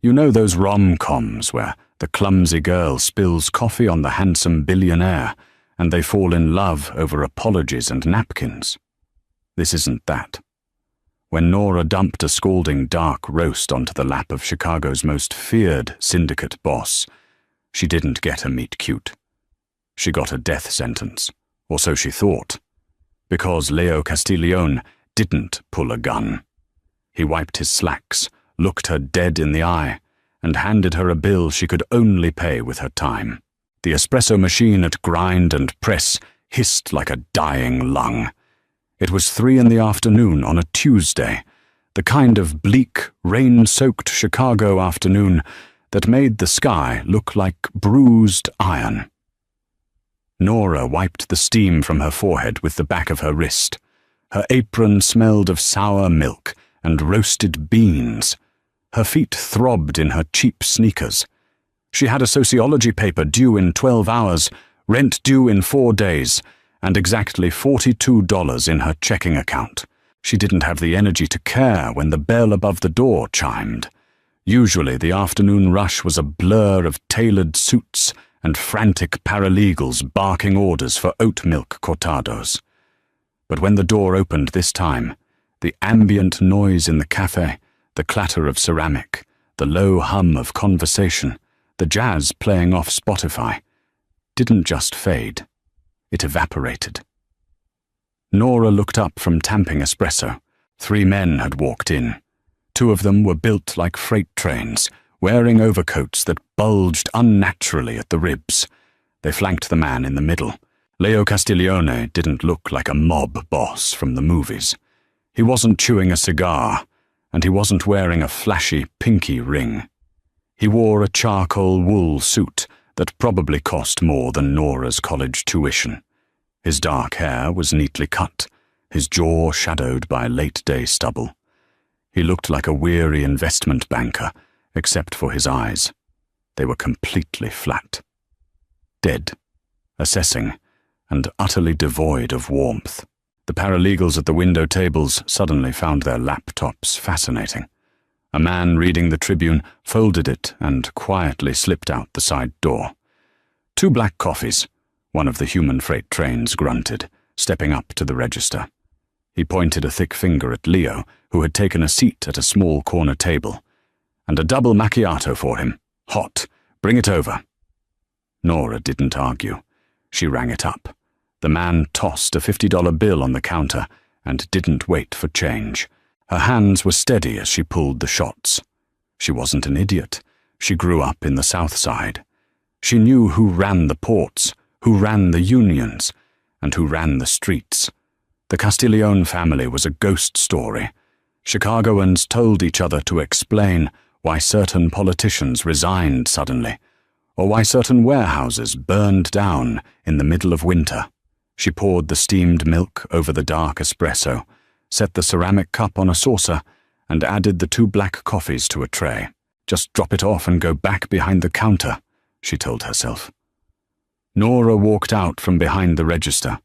You know those rom-coms where the clumsy girl spills coffee on the handsome billionaire and they fall in love over apologies and napkins? This isn't that. When Nora dumped a scalding dark roast onto the lap of Chicago's most feared syndicate boss, she didn't get a meet-cute. She got a death sentence, or so she thought, because Leo Castiglione didn't pull a gun. He wiped his slacks, looked her dead in the eye, and handed her a bill she could only pay with her time. The espresso machine at grind and press hissed like a dying lung. It was 3 p.m. on a Tuesday, the kind of bleak, rain-soaked Chicago afternoon that made the sky look like bruised iron. Nora wiped the steam from her forehead with the back of her wrist. Her apron smelled of sour milk and roasted beans. Her feet throbbed in her cheap sneakers. She had a sociology paper due in 12 hours, rent due in 4 days, and exactly $42 in her checking account. She didn't have the energy to care when the bell above the door chimed. Usually the afternoon rush was a blur of tailored suits and frantic paralegals barking orders for oat milk cortados. But when the door opened this time, the ambient noise in the cafe, the clatter of ceramic, the low hum of conversation, the jazz playing off Spotify, didn't just fade. It evaporated. Nora looked up from tamping espresso. 3 men had walked in. 2 of them were built like freight trains, wearing overcoats that bulged unnaturally at the ribs. They flanked the man in the middle. Leo Castiglione didn't look like a mob boss from the movies. He wasn't chewing a cigar, and he wasn't wearing a flashy pinky ring. He wore a charcoal wool suit that probably cost more than Nora's college tuition. His dark hair was neatly cut, his jaw shadowed by late-day stubble. He looked like a weary investment banker, except for his eyes. They were completely flat. Dead, assessing, and utterly devoid of warmth. The paralegals at the window tables suddenly found their laptops fascinating. A man reading the Tribune folded it and quietly slipped out the side door. 2 black coffees, one of the human freight trains grunted, stepping up to the register. He pointed a thick finger at Leo, who had taken a seat at a small corner table. And a double macchiato for him. Hot. Bring it over. Nora didn't argue. She rang it up. The man tossed a $50 bill on the counter and didn't wait for change. Her hands were steady as she pulled the shots. She wasn't an idiot. She grew up in the South Side. She knew who ran the ports, who ran the unions, and who ran the streets. The Castiglione family was a ghost story. Chicagoans told each other to explain why certain politicians resigned suddenly, or why certain warehouses burned down in the middle of winter. She poured the steamed milk over the dark espresso, set the ceramic cup on a saucer, and added the 2 black coffees to a tray. Just drop it off and go back behind the counter, she told herself. Nora walked out from behind the register.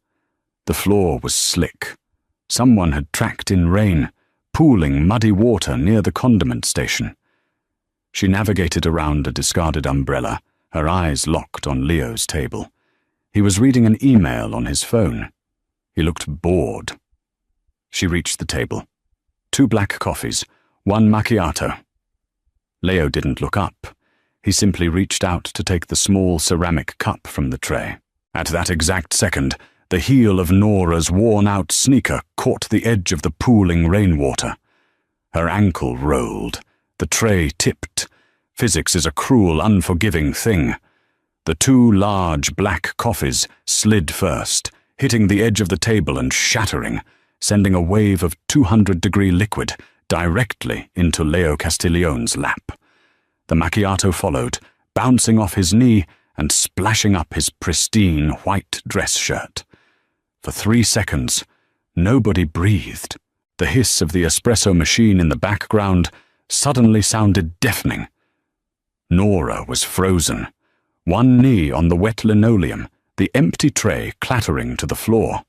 The floor was slick. Someone had tracked in rain, pooling muddy water near the condiment station. She navigated around a discarded umbrella, her eyes locked on Leo's table. He was reading an email on his phone. He looked bored. She reached the table. 2 black coffees, 1 macchiato. Leo didn't look up. He simply reached out to take the small ceramic cup from the tray. At that exact second, the heel of Nora's worn-out sneaker caught the edge of the pooling rainwater. Her ankle rolled. The tray tipped. Physics is a cruel, unforgiving thing. The 2 large black coffees slid first, hitting the edge of the table and shattering, sending a wave of 200-degree liquid directly into Leo Castiglione's lap. The macchiato followed, bouncing off his knee and splashing up his pristine white dress shirt. For 3 seconds, nobody breathed. The hiss of the espresso machine in the background suddenly sounded deafening. Nora was frozen, one knee on the wet linoleum, the empty tray clattering to the floor.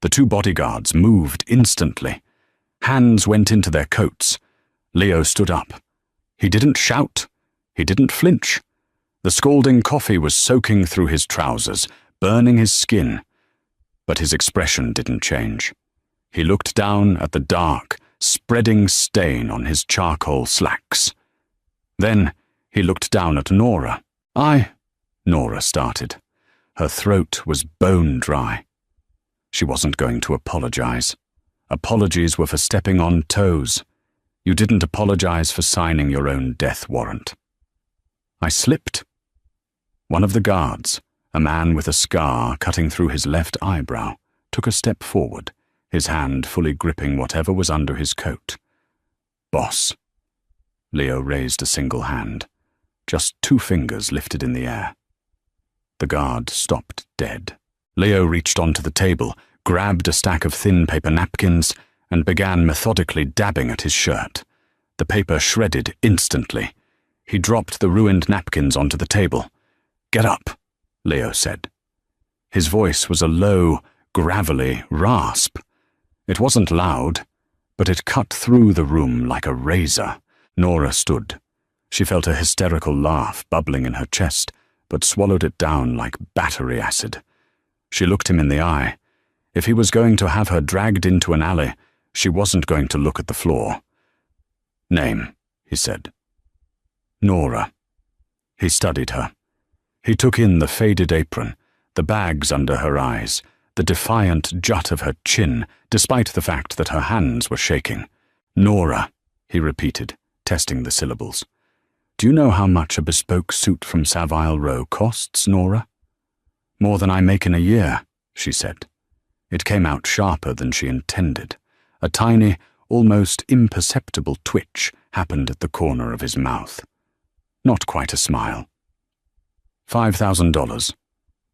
The 2 bodyguards moved instantly. Hands went into their coats. Leo stood up. He didn't shout. He didn't flinch. The scalding coffee was soaking through his trousers, burning his skin. But his expression didn't change. He looked down at the dark, spreading stain on his charcoal slacks. Then he looked down at Nora. Nora started. Her throat was bone dry. She wasn't going to apologize. Apologies were for stepping on toes. You didn't apologize for signing your own death warrant. I slipped. One of the guards, a man with a scar cutting through his left eyebrow, took a step forward, his hand fully gripping whatever was under his coat. Boss. Leo raised a single hand, just 2 fingers lifted in the air. The guard stopped dead. Leo reached onto the table, grabbed a stack of thin paper napkins, and began methodically dabbing at his shirt. The paper shredded instantly. He dropped the ruined napkins onto the table. "Get up," Leo said. His voice was a low, gravelly rasp. It wasn't loud, but it cut through the room like a razor. Nora stood. She felt a hysterical laugh bubbling in her chest, but swallowed it down like battery acid. She looked him in the eye. If he was going to have her dragged into an alley, she wasn't going to look at the floor. "Name," he said. "Nora." He studied her. He took in the faded apron, the bags under her eyes, the defiant jut of her chin, despite the fact that her hands were shaking. "Nora," he repeated, testing the syllables. "Do you know how much a bespoke suit from Savile Row costs, Nora?" "More than I make in a year," she said. It came out sharper than she intended. A tiny, almost imperceptible twitch happened at the corner of his mouth. Not quite a smile. $5,000.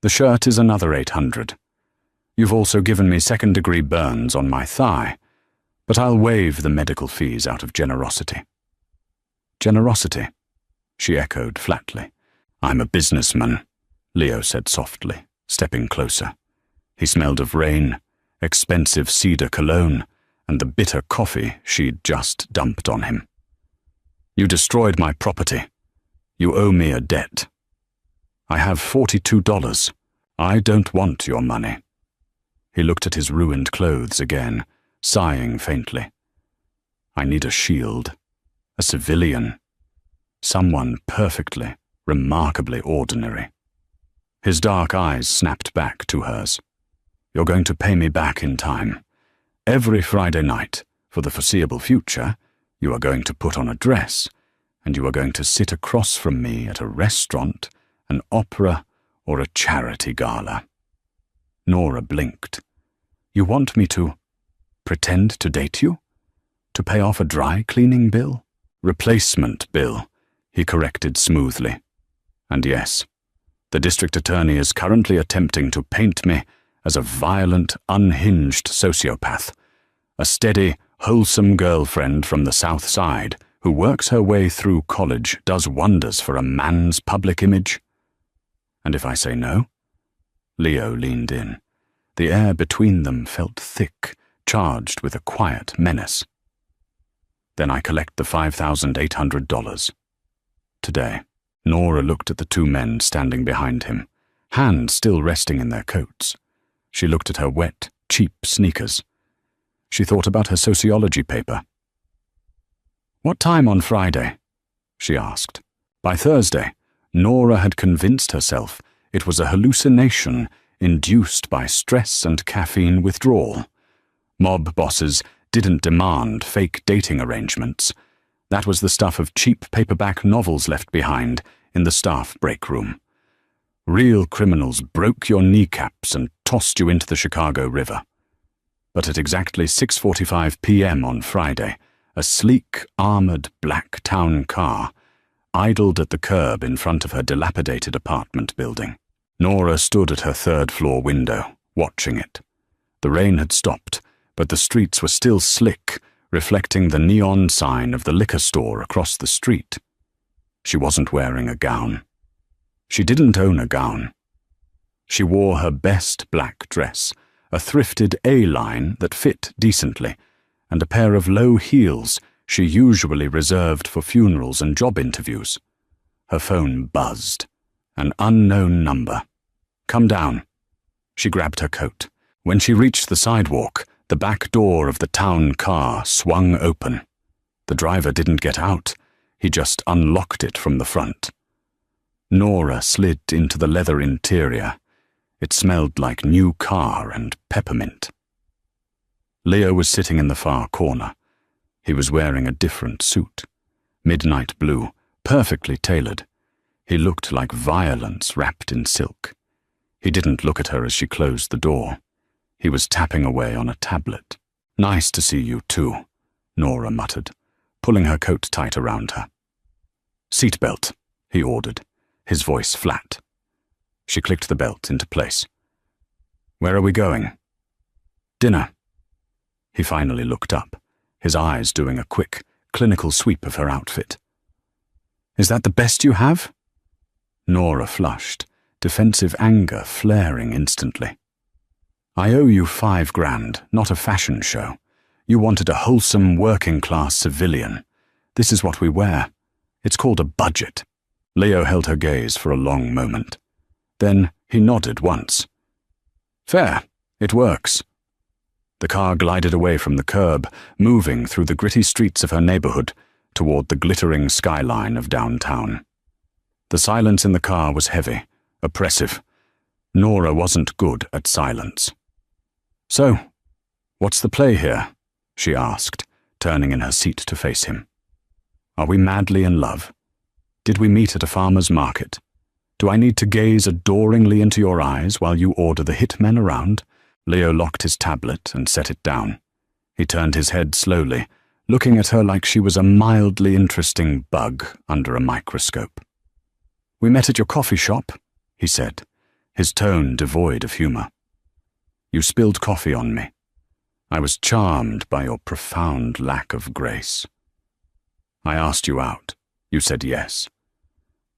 The shirt is another $800. You've also given me second-degree burns on my thigh, but I'll waive the medical fees out of generosity." "Generosity?" she echoed flatly. "I'm a businessman," Leo said softly, stepping closer. He smelled of rain, expensive cedar cologne, and the bitter coffee she'd just dumped on him. "You destroyed my property. You owe me a debt. I have $42. I don't want your money." He looked at his ruined clothes again, sighing faintly. "I need a shield, a civilian, someone perfectly, remarkably ordinary." His dark eyes snapped back to hers. "You're going to pay me back in time. Every Friday night, for the foreseeable future, you are going to put on a dress, and you are going to sit across from me at a restaurant, an opera, or a charity gala." Nora blinked. "You want me to pretend to date you? To pay off a dry cleaning bill?" "Replacement bill," he corrected smoothly. "And yes, the district attorney is currently attempting to paint me as a violent, unhinged sociopath, a steady, wholesome girlfriend from the South Side who works her way through college, does wonders for a man's public image." "And if I say no?" Leo leaned in. The air between them felt thick, charged with a quiet menace. "Then I collect the $5,800. Today." Nora looked at the 2 men standing behind him, hands still resting in their coats. She looked at her wet, cheap sneakers. She thought about her sociology paper. "What time on Friday?" she asked. By Thursday, Nora had convinced herself it was a hallucination induced by stress and caffeine withdrawal. Mob bosses didn't demand fake dating arrangements. That was the stuff of cheap paperback novels left behind in the staff break room. Real criminals broke your kneecaps and tossed you into the Chicago River. But at exactly 6:45 p.m. on Friday, a sleek, armored black town car idled at the curb in front of her dilapidated apartment building. Nora stood at her 3rd-floor window, watching it. The rain had stopped, but the streets were still slick, reflecting the neon sign of the liquor store across the street. She wasn't wearing a gown. She didn't own a gown. She wore her best black dress, a thrifted A-line that fit decently, and a pair of low heels she usually reserved for funerals and job interviews. Her phone buzzed. An unknown number. "Come down." She grabbed her coat. When she reached the sidewalk, the back door of the town car swung open. The driver didn't get out. He just unlocked it from the front. Nora slid into the leather interior. It smelled like new car and peppermint. Leo was sitting in the far corner. He was wearing a different suit. Midnight blue, perfectly tailored. He looked like violence wrapped in silk. He didn't look at her as she closed the door. He was tapping away on a tablet. "Nice to see you too," Nora muttered, pulling her coat tight around her. "Seatbelt," he ordered, his voice flat. She clicked the belt into place. "Where are we going?" "Dinner." He finally looked up, his eyes doing a quick, clinical sweep of her outfit. "Is that the best you have?" Nora flushed, defensive anger flaring instantly. "I owe you $5,000, not a fashion show. You wanted a wholesome working-class civilian. This is what we wear. It's called a budget." Leo held her gaze for a long moment. Then he nodded once. "Fair. It works." The car glided away from the curb, moving through the gritty streets of her neighborhood toward the glittering skyline of downtown. The silence in the car was heavy, oppressive. Nora wasn't good at silence. "So, what's the play here?" she asked, turning in her seat to face him. "Are we madly in love? Did we meet at a farmer's market? Do I need to gaze adoringly into your eyes while you order the hitmen around?" Leo locked his tablet and set it down. He turned his head slowly, looking at her like she was a mildly interesting bug under a microscope. "We met at your coffee shop," he said, his tone devoid of humor. "You spilled coffee on me. I was charmed by your profound lack of grace. I asked you out. You said yes.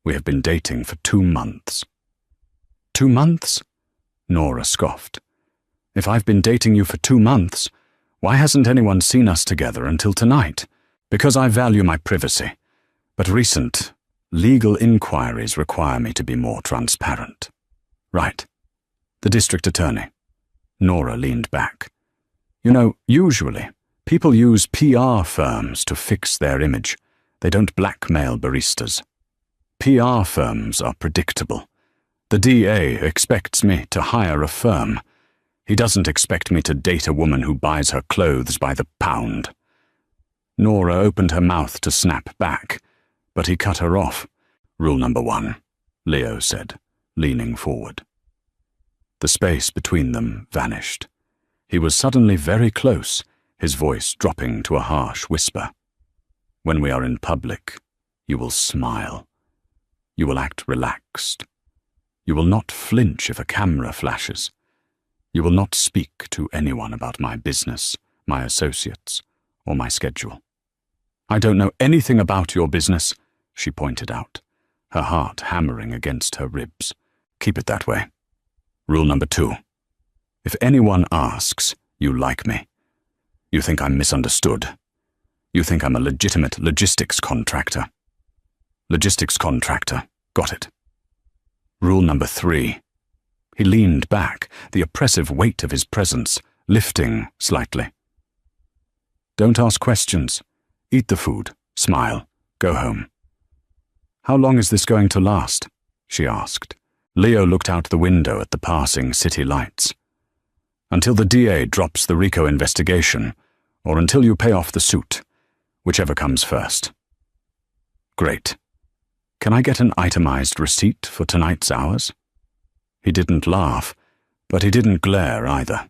We have been dating for 2 months. 2 months? Nora scoffed. If I've been dating you for 2 months, why hasn't anyone seen us together until tonight? Because I value my privacy. But recent legal inquiries require me to be more transparent. Right. The district attorney. Nora leaned back. You know, usually, people use PR firms to fix their image. They don't blackmail baristas. PR firms are predictable. The DA expects me to hire a firm. He doesn't expect me to date a woman who buys her clothes by the pound. Nora opened her mouth to snap back, but he cut her off. Rule number 1, Leo said, leaning forward. The space between them vanished. He was suddenly very close, his voice dropping to a harsh whisper. When we are in public, you will smile. You will act relaxed. You will not flinch if a camera flashes. You will not speak to anyone about my business, my associates, or my schedule. I don't know anything about your business, she pointed out, her heart hammering against her ribs. Keep it that way. Rule number 2. If anyone asks, you like me. You think I'm misunderstood. You think I'm a legitimate logistics contractor. Logistics contractor. Got it. Rule number 3. He leaned back, the oppressive weight of his presence lifting slightly. Don't ask questions. Eat the food. Smile. Go home. How long is this going to last? She asked. Leo looked out the window at the passing city lights. Until the DA drops the RICO investigation, or until you pay off the suit, whichever comes first. Great. Can I get an itemized receipt for tonight's hours? He didn't laugh, but he didn't glare either.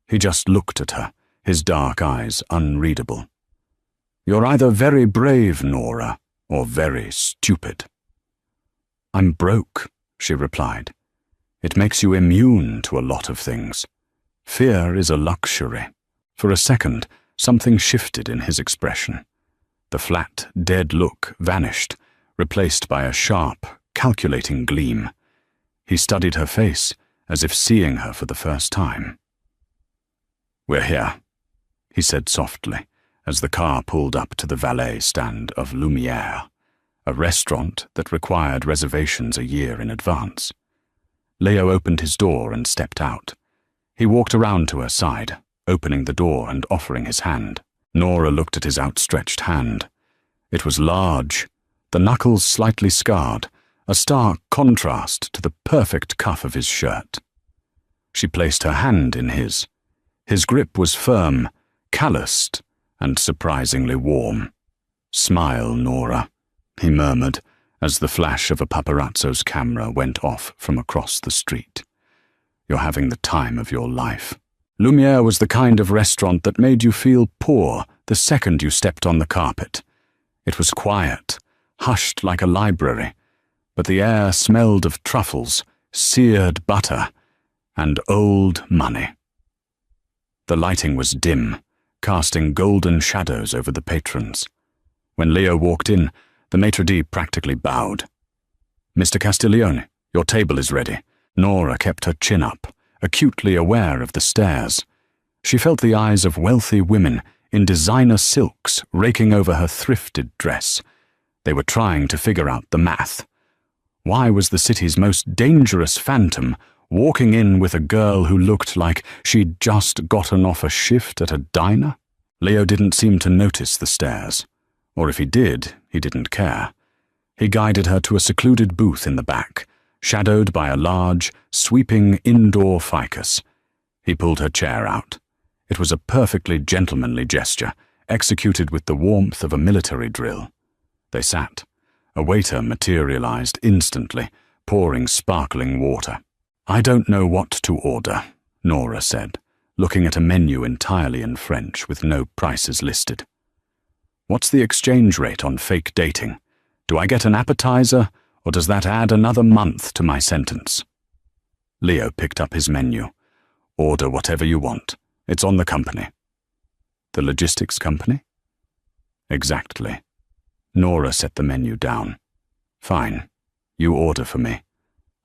He just looked at her, his dark eyes unreadable. You're either very brave, Nora, or very stupid. I'm broke, she replied. It makes you immune to a lot of things. Fear is a luxury. For a second, something shifted in his expression. The flat, dead look vanished, replaced by a sharp, calculating gleam. He studied her face, as if seeing her for the first time. We're here, he said softly, as the car pulled up to the valet stand of Lumière, a restaurant that required reservations a year in advance. Leo opened his door and stepped out. He walked around to her side, opening the door and offering his hand. Nora looked at his outstretched hand. It was large, the knuckles slightly scarred, a stark contrast to the perfect cuff of his shirt. She placed her hand in his. His grip was firm, calloused, and surprisingly warm. "Smile, Nora," he murmured as the flash of a paparazzo's camera went off from across the street. "You're having the time of your life." Lumière was the kind of restaurant that made you feel poor the second you stepped on the carpet. It was quiet, hushed like a library, but the air smelled of truffles, seared butter, and old money. The lighting was dim, casting golden shadows over the patrons. When Leo walked in, the maitre d' practically bowed. "Mr. Castiglione, your table is ready." Nora kept her chin up, acutely aware of the stares. She felt the eyes of wealthy women in designer silks raking over her thrifted dress. They were trying to figure out the math. Why was the city's most dangerous phantom walking in with a girl who looked like she'd just gotten off a shift at a diner? Leo didn't seem to notice the stares. Or if he did, he didn't care. He guided her to a secluded booth in the back, shadowed by a large, sweeping indoor ficus. He pulled her chair out. It was a perfectly gentlemanly gesture, executed with the warmth of a military drill. They sat. A waiter materialized instantly, pouring sparkling water. "I don't know what to order," Nora said, looking at a menu entirely in French with no prices listed. "What's the exchange rate on fake dating? Do I get an appetizer, or does that add another month to my sentence?" Leo picked up his menu. "Order whatever you want. It's on the company." "The logistics company?" "Exactly." Nora set the menu down. "Fine. You order for me.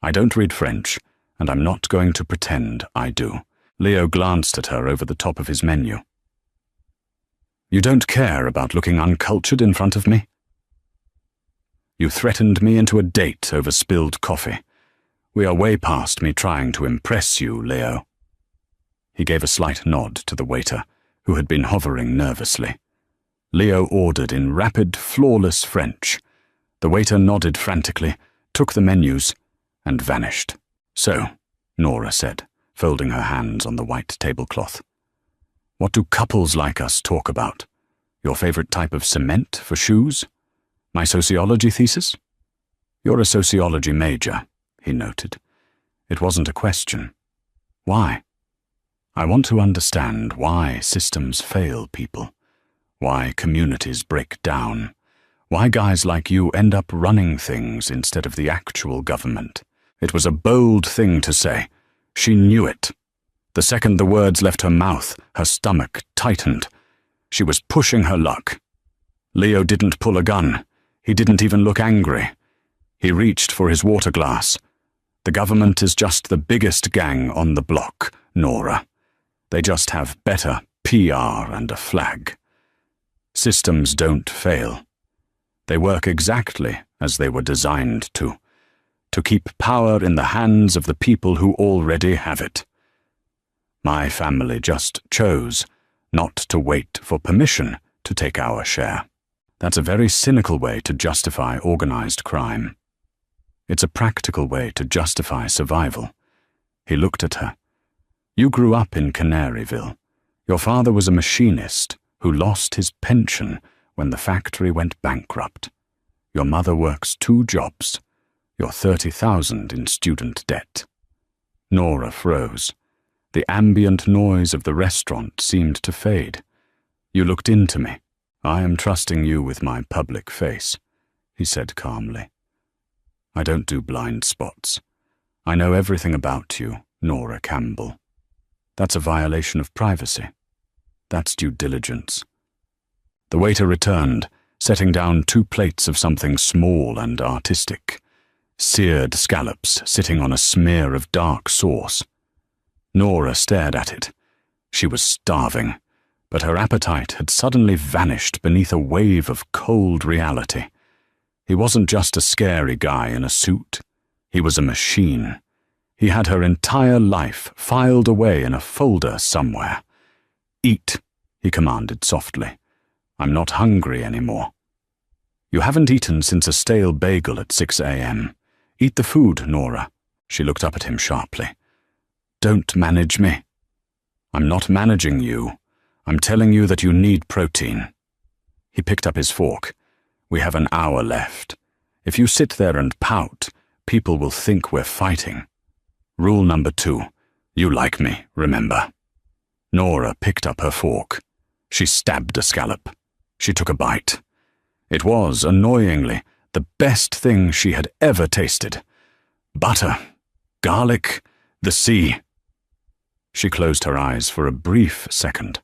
I don't read French, and I'm not going to pretend I do." Leo glanced at her over the top of his menu. "You don't care about looking uncultured in front of me? You threatened me into a date over spilled coffee. We are way past me trying to impress you, Leo." He gave a slight nod to the waiter, who had been hovering nervously. Leo ordered in rapid, flawless French. The waiter nodded frantically, took the menus, and vanished. "So," Nora said, folding her hands on the white tablecloth. "What do couples like us talk about? Your favorite type of cement for shoes? My sociology thesis?" "You're a sociology major," he noted. It wasn't a question. "Why?" "I want to understand why systems fail people, why communities break down, why guys like you end up running things instead of the actual government." It was a bold thing to say. She knew it. The second the words left her mouth, her stomach tightened. She was pushing her luck. Leo didn't pull a gun. He didn't even look angry. He reached for his water glass. "The government is just the biggest gang on the block, Nora. They just have better PR and a flag. Systems don't fail. They work exactly as they were designed to keep power in the hands of the people who already have it. My family just chose not to wait for permission to take our share. That's a very cynical way to justify organized crime. It's a practical way to justify survival." He looked at her. "You grew up in Canaryville. Your father was a machinist who lost his pension when the factory went bankrupt. Your mother works 2 jobs. You're 30,000 in student debt." Nora froze. The ambient noise of the restaurant seemed to fade. "You looked into me. I am trusting you with my public face," he said calmly. "I don't do blind spots. I know everything about you, Nora Campbell. That's a violation of privacy. That's due diligence." The waiter returned, setting down 2 plates of something small and artistic. Seared scallops sitting on a smear of dark sauce. Nora stared at it. She was starving, but her appetite had suddenly vanished beneath a wave of cold reality. He wasn't just a scary guy in a suit. He was a machine. He had her entire life filed away in a folder somewhere. "Eat," he commanded softly. "I'm not hungry anymore." "You haven't eaten since a stale bagel at 6 a.m. Eat the food, Nora." She looked up at him sharply. "Don't manage me." "I'm not managing you. I'm telling you that you need protein." He picked up his fork. "We have an hour left. If you sit there and pout, people will think we're fighting. Rule number 2, you like me, remember?" Nora picked up her fork. She stabbed a scallop. She took a bite. It was, annoyingly, the best thing she had ever tasted. Butter, garlic, the sea. She closed her eyes for a brief second,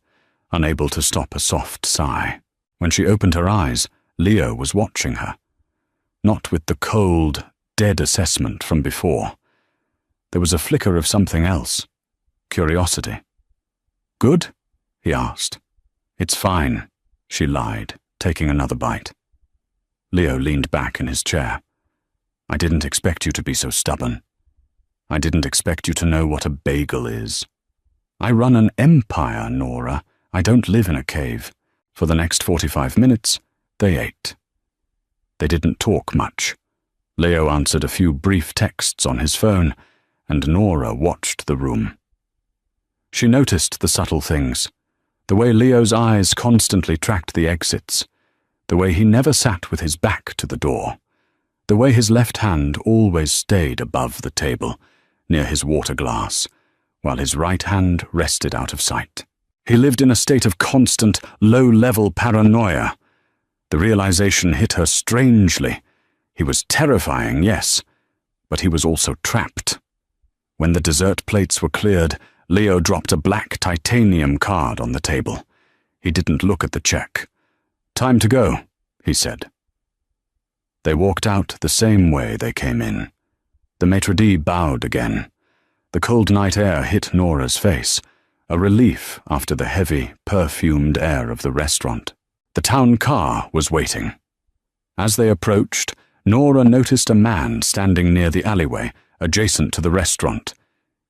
unable to stop a soft sigh. When she opened her eyes, Leo was watching her. Not with the cold, dead assessment from before. There was a flicker of something else. Curiosity. "Good?" he asked. "It's fine," she lied, taking another bite. Leo leaned back in his chair. "I didn't expect you to be so stubborn. I didn't expect you to know what a bagel is. I run an empire, Nora. I don't live in a cave." For the next 45 minutes, they ate. They didn't talk much. Leo answered a few brief texts on his phone, and Nora watched the room. She noticed the subtle things, the way Leo's eyes constantly tracked the exits, the way he never sat with his back to the door, the way his left hand always stayed above the table, near his water glass, while his right hand rested out of sight. He lived in a state of constant, low-level paranoia. The realization hit her strangely. He was terrifying, yes, but he was also trapped. When the dessert plates were cleared, Leo dropped a black titanium card on the table. He didn't look at the check. "Time to go," he said. They walked out the same way they came in. The maitre d' bowed again. The cold night air hit Nora's face, a relief after the heavy, perfumed air of the restaurant. The town car was waiting. As they approached, Nora noticed a man standing near the alleyway, adjacent to the restaurant.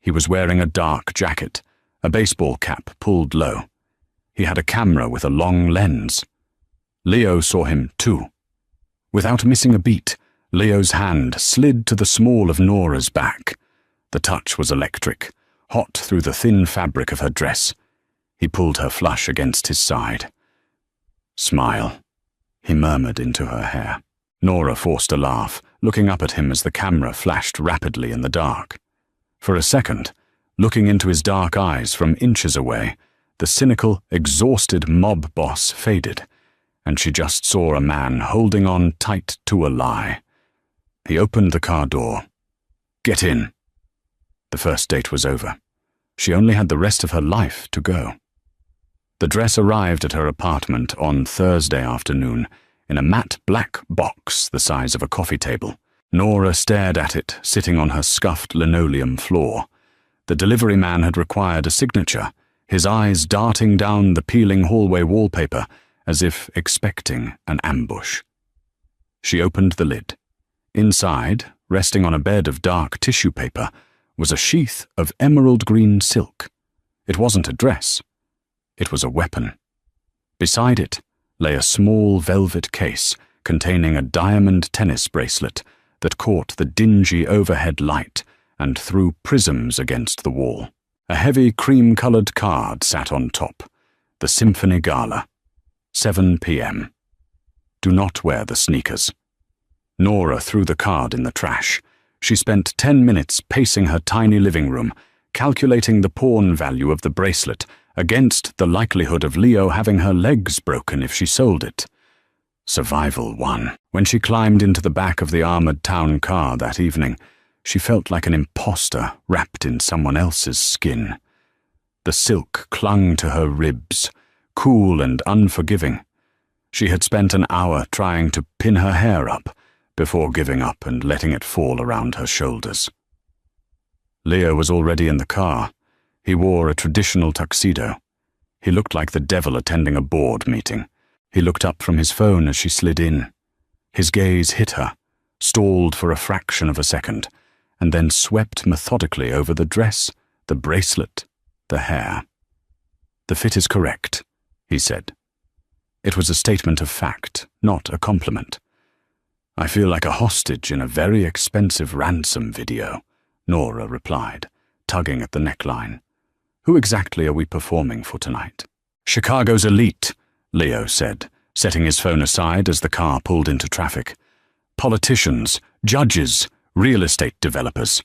He was wearing a dark jacket, a baseball cap pulled low. He had a camera with a long lens. Leo saw him too. Without missing a beat, Leo's hand slid to the small of Nora's back. The touch was electric, hot through the thin fabric of her dress. He pulled her flush against his side. "Smile," he murmured into her hair. Nora forced a laugh, looking up at him as the camera flashed rapidly in the dark. For a second, looking into his dark eyes from inches away, the cynical, exhausted mob boss faded, and she just saw a man holding on tight to a lie. He opened the car door. "Get in." The first date was over. She only had the rest of her life to go. The dress arrived at her apartment on Thursday afternoon in a matte black box the size of a coffee table. Nora stared at it, sitting on her scuffed linoleum floor. The delivery man had required a signature, his eyes darting down the peeling hallway wallpaper as if expecting an ambush. She opened the lid. Inside, resting on a bed of dark tissue paper, was a sheath of emerald green silk. It wasn't a dress. It was a weapon. Beside it lay a small velvet case containing a diamond tennis bracelet that caught the dingy overhead light and threw prisms against the wall. A heavy cream-colored card sat on top. The Symphony Gala. 7 p.m. Do not wear the sneakers. Nora threw the card in the trash. She spent 10 minutes pacing her tiny living room, calculating the pawn value of the bracelet against the likelihood of Leo having her legs broken if she sold it. Survival won. When she climbed into the back of the armored town car that evening, she felt like an imposter wrapped in someone else's skin. The silk clung to her ribs, cool and unforgiving. She had spent an hour trying to pin her hair up before giving up and letting it fall around her shoulders. Leo was already in the car. He wore a traditional tuxedo. He looked like the devil attending a board meeting. He looked up from his phone as she slid in. His gaze hit her, stalled for a fraction of a second, and then swept methodically over the dress, the bracelet, the hair. "The fit is correct," he said. It was a statement of fact, not a compliment. "I feel like a hostage in a very expensive ransom video," Nora replied, tugging at the neckline. "Who exactly are we performing for tonight?" "Chicago's elite," Leo said, setting his phone aside as the car pulled into traffic. "Politicians, judges, real estate developers.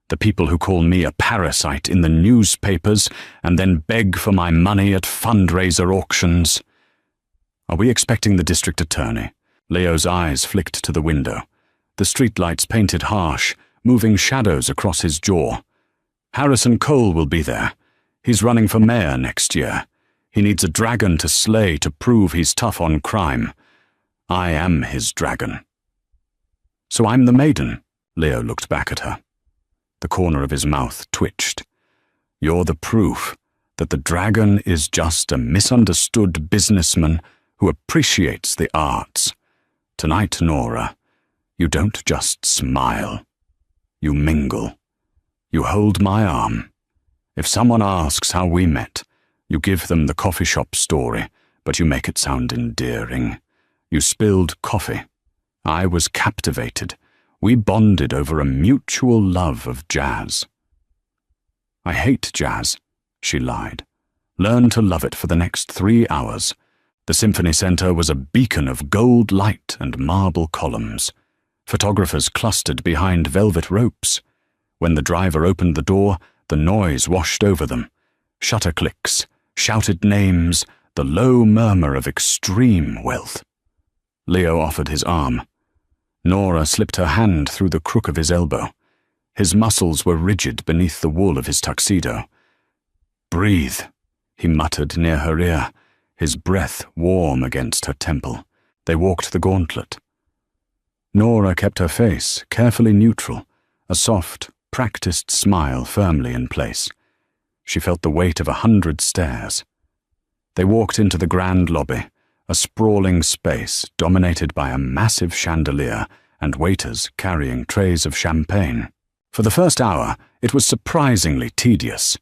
The people who call me a parasite in the newspapers and then beg for my money at fundraiser auctions." "Are we expecting the district attorney?" Leo's eyes flicked to the window. The streetlights painted harsh, moving shadows across his jaw. "Harrison Cole will be there. He's running for mayor next year. He needs a dragon to slay to prove he's tough on crime. I am his dragon." "So I'm the maiden?" Leo looked back at her. The corner of his mouth twitched. "You're the proof that the dragon is just a misunderstood businessman who appreciates the arts. Tonight, Nora, you don't just smile. You mingle. You hold my arm. If someone asks how we met, you give them the coffee shop story, but you make it sound endearing. You spilled coffee. I was captivated. We bonded over a mutual love of jazz." "I hate jazz," she lied. "Learn to love it for the next 3 hours. The Symphony Center was a beacon of gold light and marble columns. Photographers clustered behind velvet ropes. When the driver opened the door, the noise washed over them. Shutter clicks, shouted names, the low murmur of extreme wealth." Leo offered his arm. Nora slipped her hand through the crook of his elbow. His muscles were rigid beneath the wool of his tuxedo. "Breathe," he muttered near her ear, his breath warm against her temple. They walked the gauntlet. Nora kept her face carefully neutral, a soft, practiced smile firmly in place. She felt the weight of 100 stairs. They walked into the grand lobby, a sprawling space dominated by a massive chandelier and waiters carrying trays of champagne. For the first hour, it was surprisingly tedious.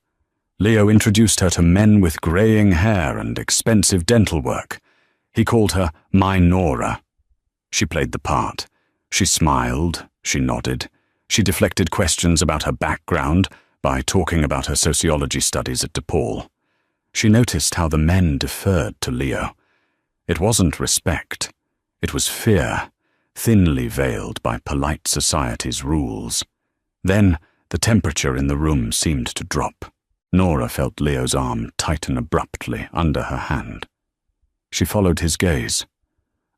Leo introduced her to men with graying hair and expensive dental work. He called her My Nora. She played the part. She smiled, she nodded. She deflected questions about her background by talking about her sociology studies at DePaul. She noticed how the men deferred to Leo. It wasn't respect. It was fear, thinly veiled by polite society's rules. Then the temperature in the room seemed to drop. Nora felt Leo's arm tighten abruptly under her hand. She followed his gaze.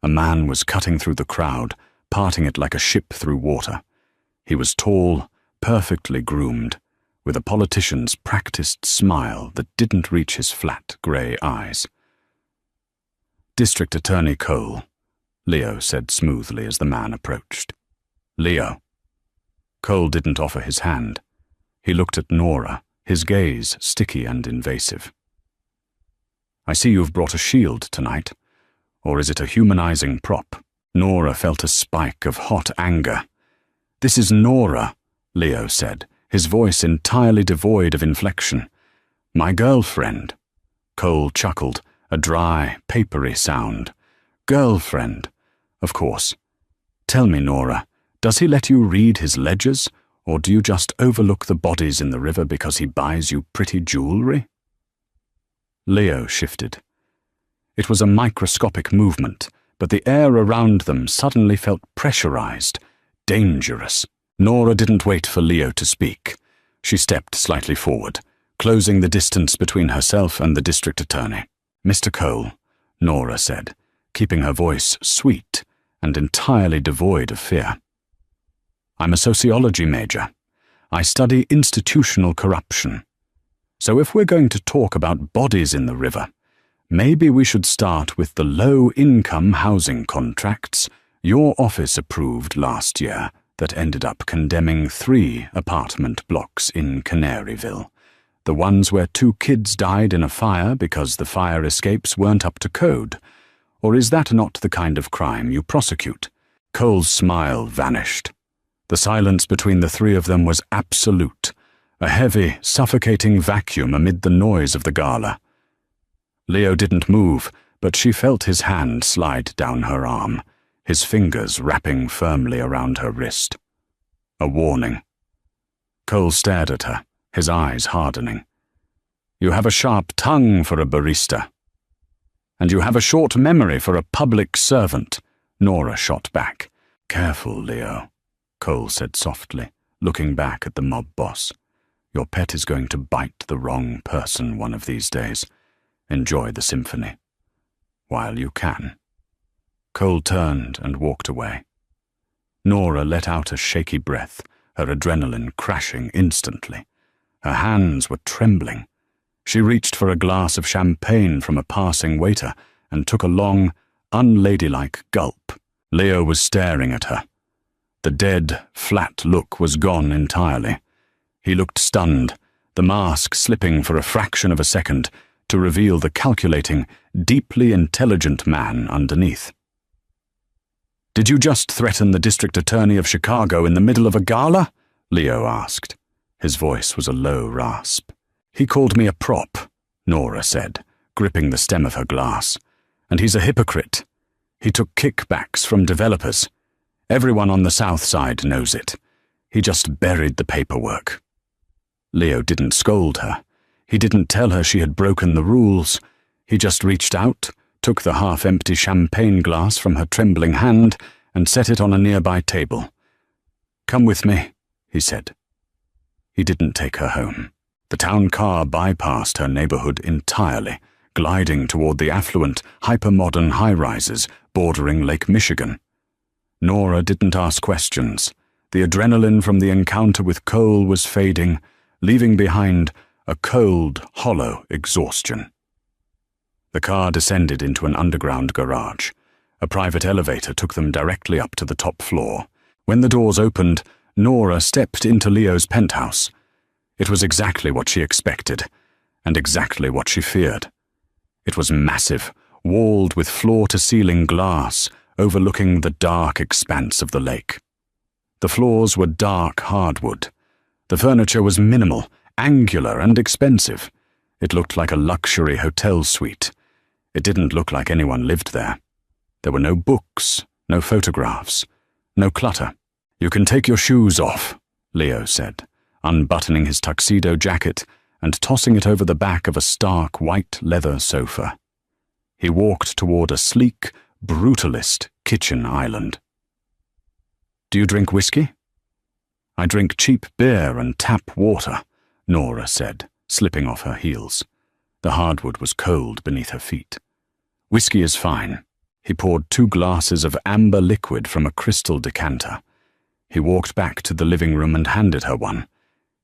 A man was cutting through the crowd, parting it like a ship through water. He was tall, perfectly groomed, with a politician's practiced smile that didn't reach his flat, grey eyes. "District Attorney Cole," Leo said smoothly as the man approached. "Leo." Cole didn't offer his hand. He looked at Nora, his gaze sticky and invasive. "I see you've brought a shield tonight. Or is it a humanizing prop?" Nora felt a spike of hot anger. "This is Nora," Leo said, his voice entirely devoid of inflection. "My girlfriend." Cole chuckled, a dry, papery sound. "Girlfriend? Of course. Tell me, Nora, does he let you read his ledgers, or do you just overlook the bodies in the river because he buys you pretty jewelry?" Leo shifted. It was a microscopic movement, but the air around them suddenly felt pressurized, dangerous. Nora didn't wait for Leo to speak. She stepped slightly forward, closing the distance between herself and the district attorney. "Mr. Cole," Nora said, keeping her voice sweet and entirely devoid of fear. "I'm a sociology major. I study institutional corruption. So if we're going to talk about bodies in the river, maybe we should start with the low-income housing contracts your office approved last year that ended up condemning 3 apartment blocks in Canaryville. The ones where 2 kids died in a fire because the fire escapes weren't up to code? Or is that not the kind of crime you prosecute? Cole's smile vanished. The silence between the 3 of them was absolute, a heavy, suffocating vacuum amid the noise of the gala. Leo didn't move, but she felt his hand slide down her arm, his fingers wrapping firmly around her wrist. A warning. Cole stared at her, his eyes hardening. You have a sharp tongue for a barista. And you have a short memory for a public servant, Nora shot back. Careful, Leo, Cole said softly, looking back at the mob boss. Your pet is going to bite the wrong person one of these days. Enjoy the symphony. While you can. Cole turned and walked away. Nora let out a shaky breath, her adrenaline crashing instantly. Her hands were trembling. She reached for a glass of champagne from a passing waiter and took a long, unladylike gulp. Leo was staring at her. The dead, flat look was gone entirely. He looked stunned, the mask slipping for a fraction of a second to reveal the calculating, deeply intelligent man underneath. Did you just threaten the district attorney of Chicago in the middle of a gala? Leo asked. His voice was a low rasp. He called me a prop, Nora said, gripping the stem of her glass. And he's a hypocrite. He took kickbacks from developers. Everyone on the South Side knows it. He just buried the paperwork. Leo didn't scold her. He didn't tell her she had broken the rules. He just reached out, took the half-empty champagne glass from her trembling hand, and set it on a nearby table. Come with me, he said. He didn't take her home. The town car bypassed her neighborhood entirely, gliding toward the affluent, hyper-modern high-rises bordering Lake Michigan. Nora didn't ask questions. The adrenaline from the encounter with Cole was fading, leaving behind a cold, hollow exhaustion. The car descended into an underground garage. A private elevator took them directly up to the top floor. When the doors opened, Nora stepped into Leo's penthouse. It was exactly what she expected, and exactly what she feared. It was massive, walled with floor-to-ceiling glass, overlooking the dark expanse of the lake. The floors were dark hardwood. The furniture was minimal, angular, and expensive. It looked like a luxury hotel suite. It didn't look like anyone lived there. There were no books, no photographs, no clutter. You can take your shoes off, Leo said, unbuttoning his tuxedo jacket and tossing it over the back of a stark white leather sofa. He walked toward a sleek, brutalist kitchen island. Do you drink whiskey? I drink cheap beer and tap water, Nora said, slipping off her heels. The hardwood was cold beneath her feet. Whiskey is fine. He poured 2 glasses of amber liquid from a crystal decanter. He walked back to the living room and handed her one.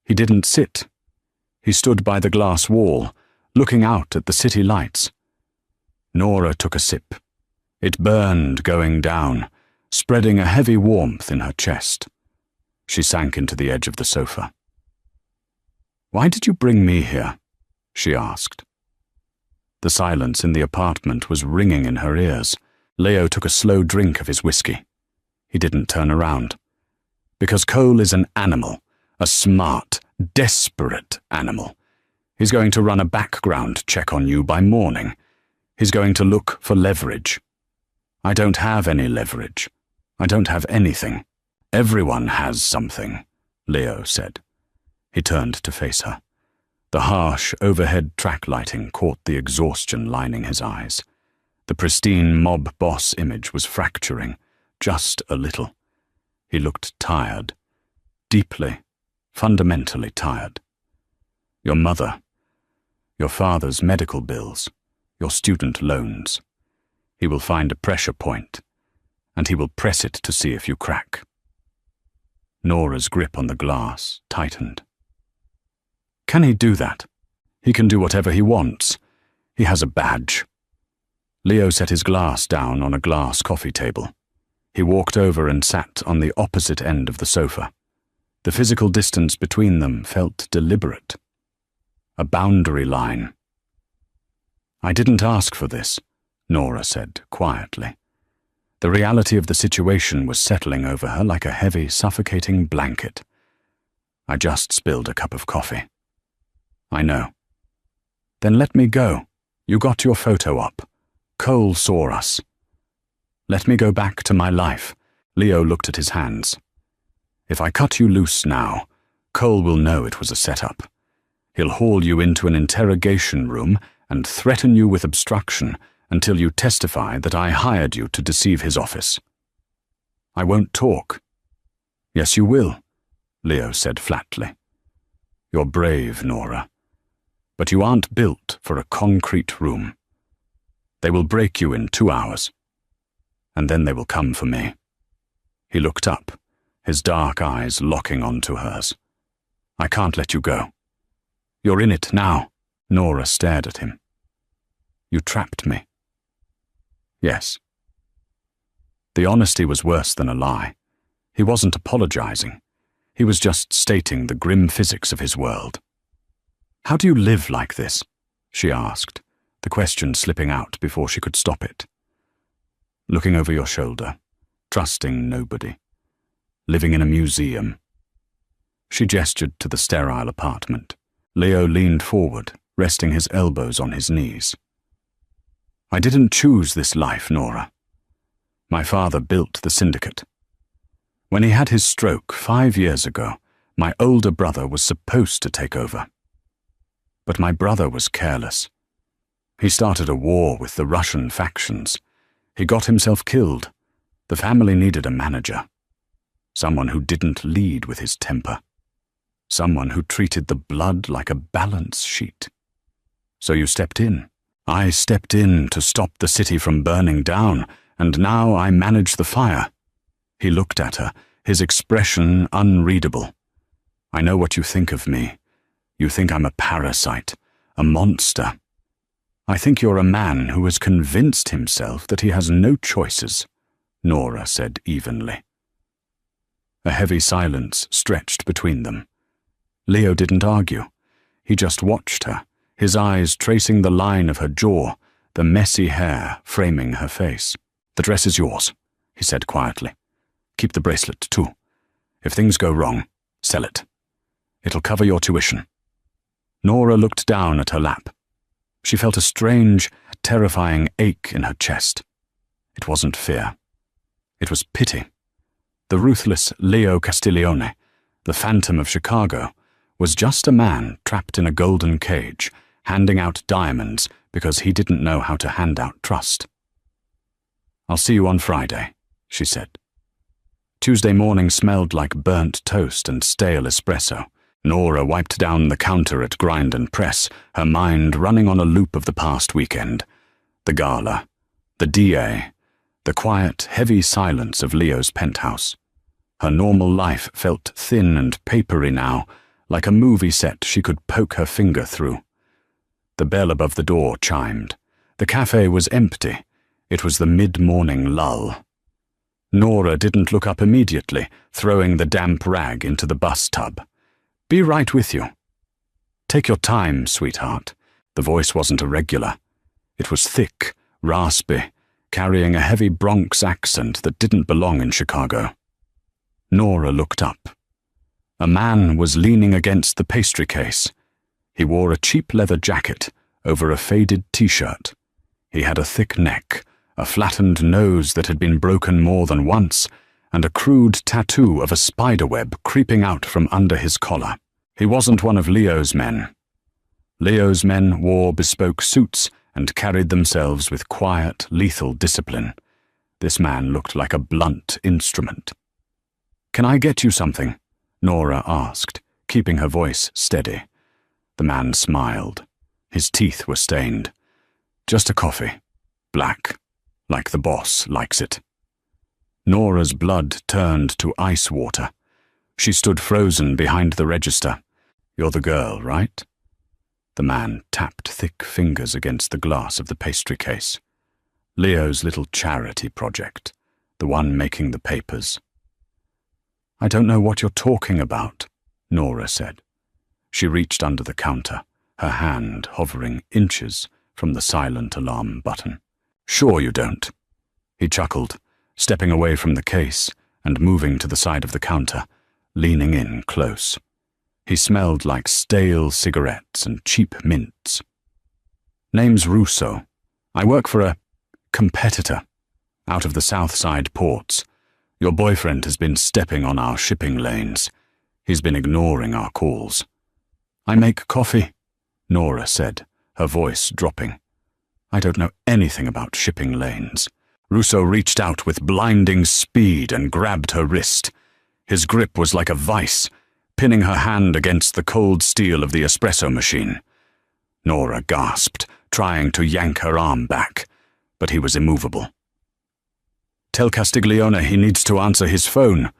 He didn't sit. He stood by the glass wall, looking out at the city lights. Nora took a sip. It burned going down, spreading a heavy warmth in her chest. She sank into the edge of the sofa. Why did you bring me here? She asked. The silence in the apartment was ringing in her ears. Leo took a slow drink of his whiskey. He didn't turn around. Because Cole is an animal, a smart, desperate animal. He's going to run a background check on you by morning. He's going to look for leverage. I don't have any leverage. I don't have anything. Everyone has something, Leo said. He turned to face her. The harsh, overhead track lighting caught the exhaustion lining his eyes. The pristine mob boss image was fracturing, just a little. He looked tired, deeply, fundamentally tired. Your mother, your father's medical bills, your student loans. He will find a pressure point, and he will press it to see if you crack. Nora's grip on the glass tightened. Can he do that? He can do whatever he wants. He has a badge. Leo set his glass down on a glass coffee table. He walked over and sat on the opposite end of the sofa. The physical distance between them felt deliberate. a boundary line. I didn't ask for this, Nora said quietly. The reality of the situation was settling over her like a heavy, suffocating blanket. I just spilled a cup of coffee. I know. Then let me go. You got your photo up. Cole saw us. Let me go back to my life. Leo looked at his hands. If I cut you loose now, Cole will know it was a setup. He'll haul you into an interrogation room and threaten you with obstruction until you testify that I hired you to deceive his office. I won't talk. Yes, you will, Leo said flatly. You're brave, Nora. But you aren't built for a concrete room. They will break you in 2 hours. And then they will come for me. He looked up, his dark eyes locking onto hers. I can't let you go. You're in it now. Nora stared at him. You trapped me. Yes. The honesty was worse than a lie. He wasn't apologizing. He was just stating the grim physics of his world. How do you live like this? She asked, the question slipping out before she could stop it. Looking over your shoulder, trusting nobody, living in a museum. She gestured to the sterile apartment. Leo leaned forward, resting his elbows on his knees. I didn't choose this life, Nora. My father built the syndicate. When he had his stroke 5 years ago, my older brother was supposed to take over. But my brother was careless. He started a war with the Russian factions. He got himself killed. The family needed a manager. Someone who didn't lead with his temper. Someone who treated the blood like a balance sheet. So you stepped in. I stepped in to stop the city from burning down, and now I manage the fire. He looked at her, his expression unreadable. I know what you think of me. You think I'm a parasite, a monster. I think you're a man who has convinced himself that he has no choices, Nora said evenly. A heavy silence stretched between them. Leo didn't argue. He just watched her, his eyes tracing the line of her jaw, the messy hair framing her face. The dress is yours, he said quietly. Keep the bracelet, too. If things go wrong, sell it. It'll cover your tuition. Nora looked down at her lap. She felt a strange, terrifying ache in her chest. It wasn't fear. It was pity. The ruthless Leo Castiglione, the Phantom of Chicago, was just a man trapped in a golden cage, handing out diamonds because he didn't know how to hand out trust. I'll see you on Friday, she said. Tuesday morning smelled like burnt toast and stale espresso. Nora wiped down the counter at Grind and Press, her mind running on a loop of the past weekend. The gala, the DA, the quiet, heavy silence of Leo's penthouse. Her normal life felt thin and papery now, like a movie set she could poke her finger through. The bell above the door chimed. The cafe was empty. It was the mid-morning lull. Nora didn't look up immediately, throwing the damp rag into the bus tub. Be right with you. Take your time, sweetheart. The voice wasn't irregular. It was thick, raspy, carrying a heavy Bronx accent that didn't belong in Chicago. Nora looked up. A man was leaning against the pastry case. He wore a cheap leather jacket over a faded t-shirt. He had a thick neck, a flattened nose that had been broken more than once, and a crude tattoo of a spiderweb creeping out from under his collar. He wasn't one of Leo's men. Leo's men wore bespoke suits and carried themselves with quiet, lethal discipline. This man looked like a blunt instrument. Can I get you something? Nora asked, keeping her voice steady. The man smiled. His teeth were stained. Just a coffee. Black. Like the boss likes it. Nora's blood turned to ice water. She stood frozen behind the register. You're the girl, right? The man tapped thick fingers against the glass of the pastry case. Leo's little charity project, the one making the papers. I don't know what you're talking about, Nora said. She reached under the counter, her hand hovering inches from the silent alarm button. "Sure you don't." He chuckled, stepping away from the case and moving to the side of the counter, leaning in close. He smelled like stale cigarettes and cheap mints. "Name's Russo. I work for a competitor out of the South Side ports. Your boyfriend has been stepping on our shipping lanes. He's been ignoring our calls." "I make coffee," Nora said, her voice dropping. "I don't know anything about shipping lanes." Russo reached out with blinding speed and grabbed her wrist. His grip was like a vice, pinning her hand against the cold steel of the espresso machine. Nora gasped, trying to yank her arm back, but he was immovable. "Tell Castiglione he needs to answer his phone,"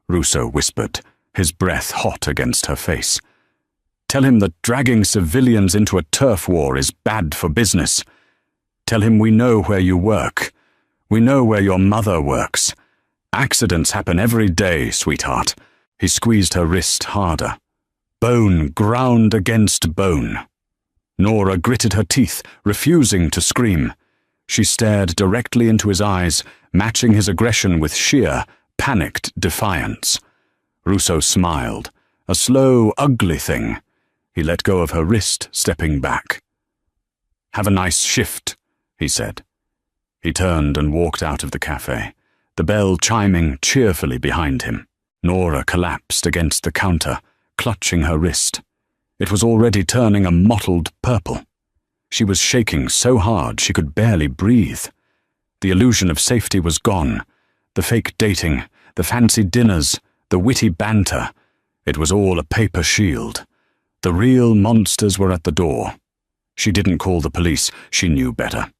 Russo whispered, his breath hot against her face. "Tell him that dragging civilians into a turf war is bad for business. Tell him we know where you work. We know where your mother works. Accidents happen every day, sweetheart." He squeezed her wrist harder. Bone ground against bone. Nora gritted her teeth, refusing to scream. She stared directly into his eyes, matching his aggression with sheer, panicked defiance. Russo smiled, a slow, ugly thing. He let go of her wrist, stepping back. "Have a nice shift," he said. He turned and walked out of the cafe, the bell chiming cheerfully behind him. Nora collapsed against the counter, clutching her wrist. It was already turning a mottled purple. She was shaking so hard she could barely breathe. The illusion of safety was gone. The fake dating, the fancy dinners, the witty banter. It was all a paper shield. The real monsters were at the door. She didn't call the police. She knew better.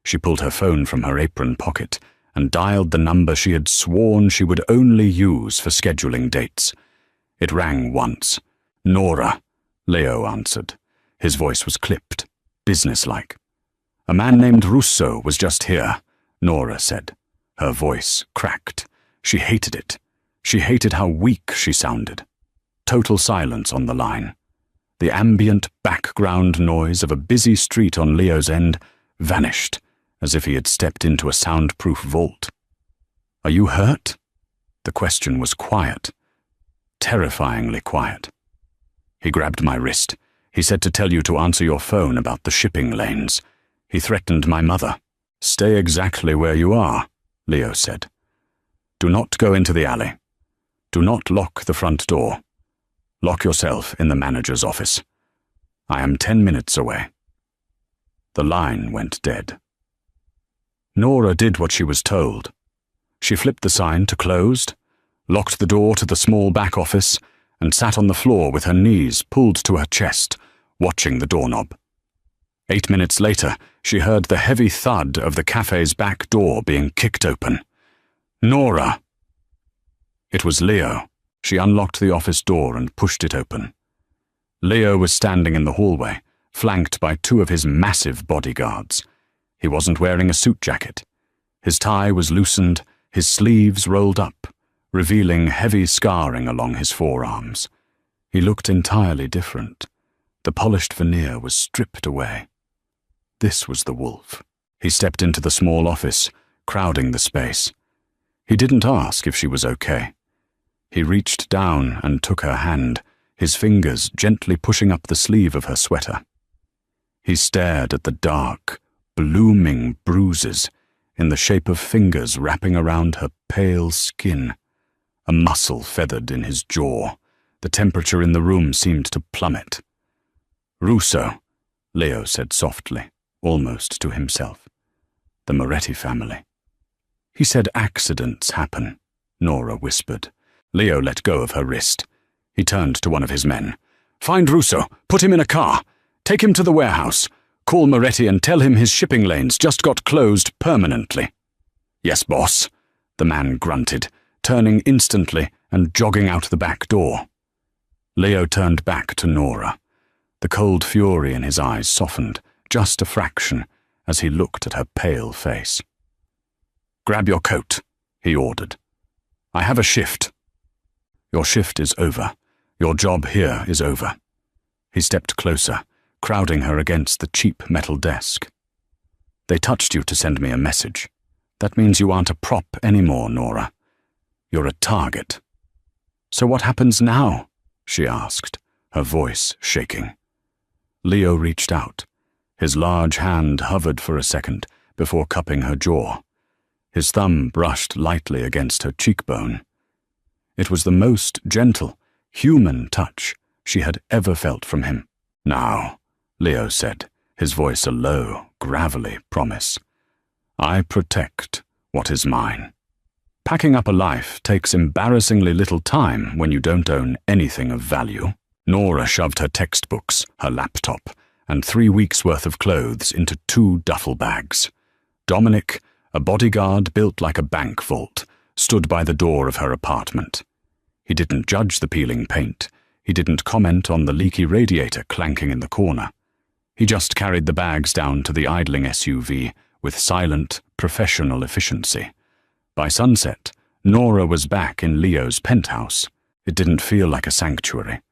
She pulled her phone from her apron pocket and dialed the number she had sworn she would only use for scheduling dates. It rang once. "Nora," Leo answered. His voice was clipped, businesslike. "A man named Russo was just here," Nora said. Her voice cracked. She hated it. She hated how weak she sounded. Total silence on the line. The ambient background noise of a busy street on Leo's end vanished, as if he had stepped into a soundproof vault. "Are you hurt?" The question was quiet, terrifyingly quiet. He grabbed my wrist. "He said to tell you to answer your phone about the shipping lanes. He threatened my mother." "Stay exactly where you are," Leo said. "Do not go into the alley. Do not lock the front door. Lock yourself in the manager's office. I am 10 minutes away." The line went dead. Nora did what she was told. She flipped the sign to closed, locked the door to the small back office, and sat on the floor with her knees pulled to her chest, watching the doorknob. 8 minutes later, she heard the heavy thud of the cafe's back door being kicked open. "Nora!" It was Leo. She unlocked the office door and pushed it open. Leo was standing in the hallway, flanked by 2 of his massive bodyguards. He wasn't wearing a suit jacket. His tie was loosened, his sleeves rolled up, revealing heavy scarring along his forearms. He looked entirely different. The polished veneer was stripped away. This was the wolf. He stepped into the small office, crowding the space. He didn't ask if she was okay. He reached down and took her hand, his fingers gently pushing up the sleeve of her sweater. He stared at the dark, blooming bruises in the shape of fingers wrapping around her pale skin. A muscle feathered in his jaw. The temperature in the room seemed to plummet. "Russo," Leo said softly, almost to himself. "The Moretti family." "He said accidents happen," Nora whispered. Leo let go of her wrist. He turned to one of his men. "Find Russo. Put him in a car. Take him to the warehouse. Call Moretti and tell him his shipping lanes just got closed permanently." "Yes, boss," the man grunted, turning instantly and jogging out the back door. Leo turned back to Nora. The cold fury in his eyes softened, just a fraction, as he looked at her pale face. "Grab your coat," he ordered. "I have a shift." "Your shift is over. Your job here is over." He stepped closer, crowding her against the cheap metal desk. "They touched you to send me a message. That means you aren't a prop anymore, Nora. You're a target." "So what happens now?" she asked, her voice shaking. Leo reached out. His large hand hovered for a second before cupping her jaw. His thumb brushed lightly against her cheekbone. It was the most gentle, human touch she had ever felt from him. "Now," Leo said, his voice a low, gravelly promise. "I protect what is mine." Packing up a life takes embarrassingly little time when you don't own anything of value. Nora shoved her textbooks, her laptop, and 3 weeks' worth of clothes into 2 duffel bags. Dominic, a bodyguard built like a bank vault, stood by the door of her apartment. He didn't judge the peeling paint. He didn't comment on the leaky radiator clanking in the corner. He just carried the bags down to the idling SUV with silent, professional efficiency. By sunset, Nora was back in Leo's penthouse. It didn't feel like a sanctuary.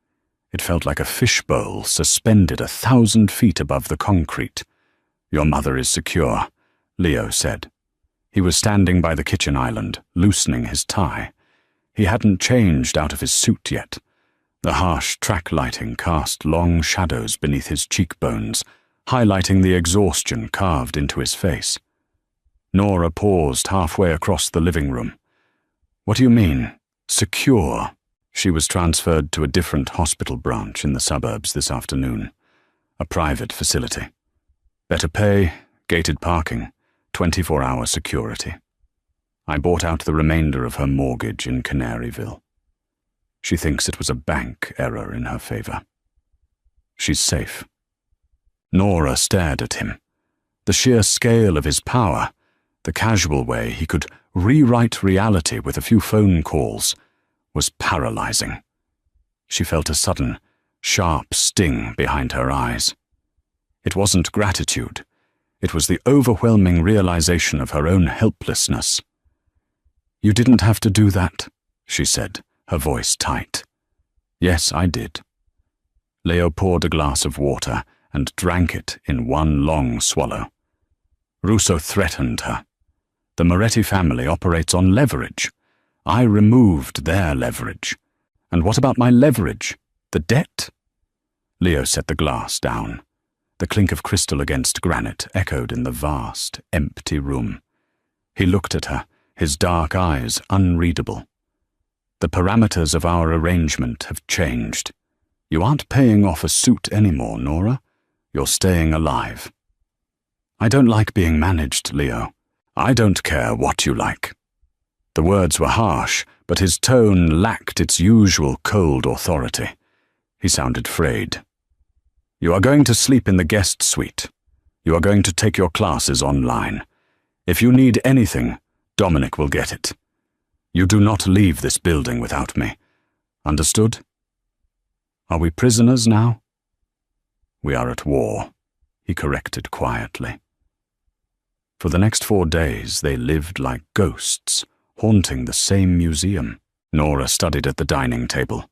It felt like a fishbowl suspended 1,000 feet above the concrete. "Your mother is secure," Leo said. He was standing by the kitchen island, loosening his tie. He hadn't changed out of his suit yet. The harsh track lighting cast long shadows beneath his cheekbones, highlighting the exhaustion carved into his face. Nora paused halfway across the living room. "What do you mean, secure?" She was transferred to a different hospital branch in the suburbs this afternoon, a private facility. Better pay, gated parking, 24-hour security. I bought out the remainder of her mortgage in Canaryville. She thinks it was a bank error in her favor. She's safe. Nora stared at him. The sheer scale of his power, the casual way he could rewrite reality with a few phone calls, was paralyzing. She felt a sudden, sharp sting behind her eyes. It wasn't gratitude. It was the overwhelming realization of her own helplessness. "You didn't have to do that," she said, her voice tight. "Yes, I did." Leo poured a glass of water and drank it in one long swallow. Russo threatened her. The Moretti family operates on leverage. I removed their leverage. And what about my leverage? The debt? Leo set the glass down. The clink of crystal against granite echoed in the vast, empty room. He looked at her, his dark eyes unreadable. "The parameters of our arrangement have changed. You aren't paying off a suit anymore, Nora. You're staying alive." "I don't like being managed, Leo." "I don't care what you like." The words were harsh, but his tone lacked its usual cold authority. He sounded frayed. "You are going to sleep in the guest suite. You are going to take your classes online. If you need anything, Dominic will get it. You do not leave this building without me. Understood? Are we prisoners now?" "We are at war," he corrected quietly. For the next 4 days, they lived like ghosts, haunting the same museum. Nora studied at the dining table,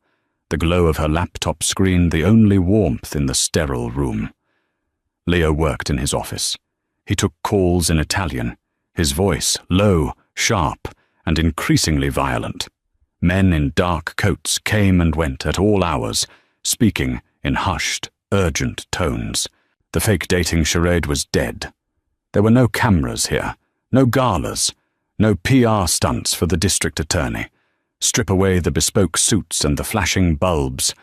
the glow of her laptop screen the only warmth in the sterile room. Leo worked in his office. He took calls in Italian, his voice low, sharp, and increasingly violent. Men in dark coats came and went at all hours, speaking in hushed, urgent tones. The fake dating charade was dead. There were no cameras here, no galas, no PR stunts for the district attorney. Strip away the bespoke suits and the flashing bulbs,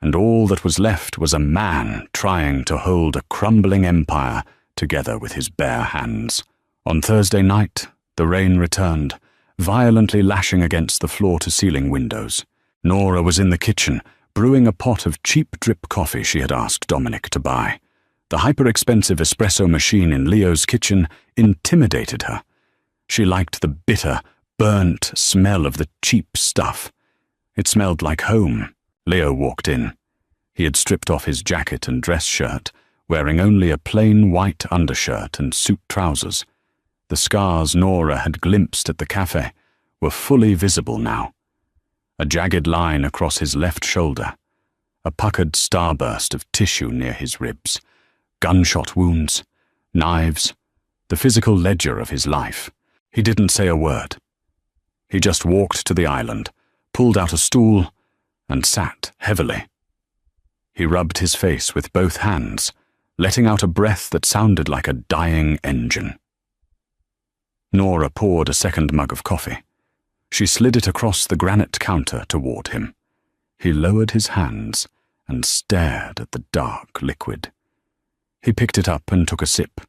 and all that was left was a man trying to hold a crumbling empire together with his bare hands. On Thursday night, the rain returned, violently lashing against the floor-to-ceiling windows. Nora was in the kitchen, brewing a pot of cheap drip coffee she had asked Dominic to buy. The hyper-expensive espresso machine in Leo's kitchen intimidated her. She liked the bitter, burnt smell of the cheap stuff. It smelled like home. Leo walked in. He had stripped off his jacket and dress shirt, wearing only a plain white undershirt and suit trousers. The scars Nora had glimpsed at the cafe were fully visible now. A jagged line across his left shoulder, a puckered starburst of tissue near his ribs, gunshot wounds, knives, the physical ledger of his life. He didn't say a word. He just walked to the island, pulled out a stool, and sat heavily. He rubbed his face with both hands, letting out a breath that sounded like a dying engine. Nora poured a second mug of coffee. She slid it across the granite counter toward him. He lowered his hands and stared at the dark liquid. He picked it up and took a sip.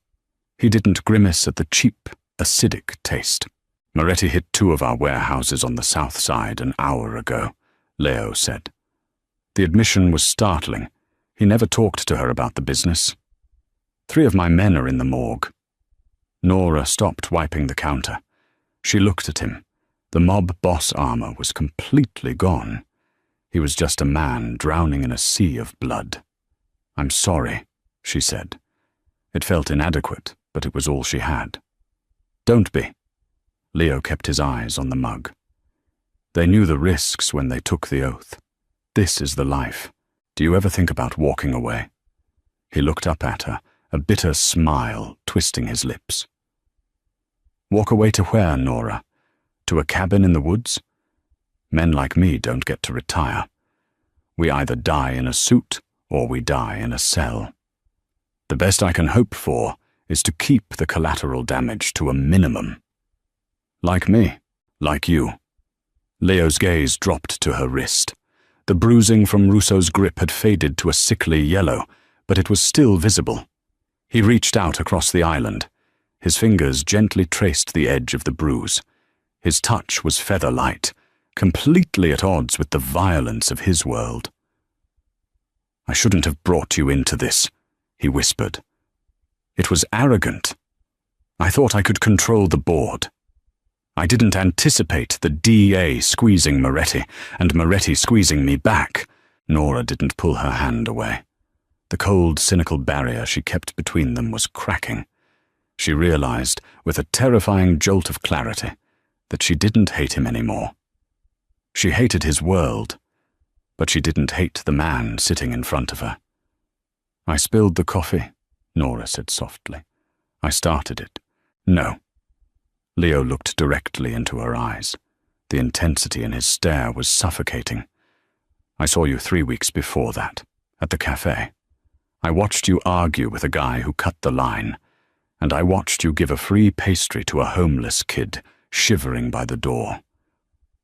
He didn't grimace at the cheap, acidic taste. Moretti hit 2 of our warehouses on the south side an hour ago, Leo said. The admission was startling. He never talked to her about the business. 3 of my men are in the morgue. Nora stopped wiping the counter. She looked at him. The mob boss armor was completely gone. He was just a man drowning in a sea of blood. "I'm sorry," she said. It felt inadequate, but it was all she had. "Don't be." Leo kept his eyes on the mug. They knew the risks when they took the oath. This is the life. Do you ever think about walking away? He looked up at her, a bitter smile twisting his lips. Walk away to where, Nora? To a cabin in the woods? Men like me don't get to retire. We either die in a suit or we die in a cell. The best I can hope for is to keep the collateral damage to a minimum. Like me, like you. Leo's gaze dropped to her wrist. The bruising from Russo's grip had faded to a sickly yellow, but it was still visible. He reached out across the island. His fingers gently traced the edge of the bruise. His touch was feather-light, completely at odds with the violence of his world. "I shouldn't have brought you into this," he whispered. "It was arrogant. I thought I could control the board. I didn't anticipate the DA squeezing Moretti, and Moretti squeezing me back." Nora didn't pull her hand away. The cold, cynical barrier she kept between them was cracking. She realized, with a terrifying jolt of clarity, that she didn't hate him anymore. She hated his world, but she didn't hate the man sitting in front of her. "I spilled the coffee," Nora said softly. "I started it." "No." Leo looked directly into her eyes. The intensity in his stare was suffocating. "I saw you 3 weeks before that, at the cafe. I watched you argue with a guy who cut the line, and I watched you give a free pastry to a homeless kid shivering by the door.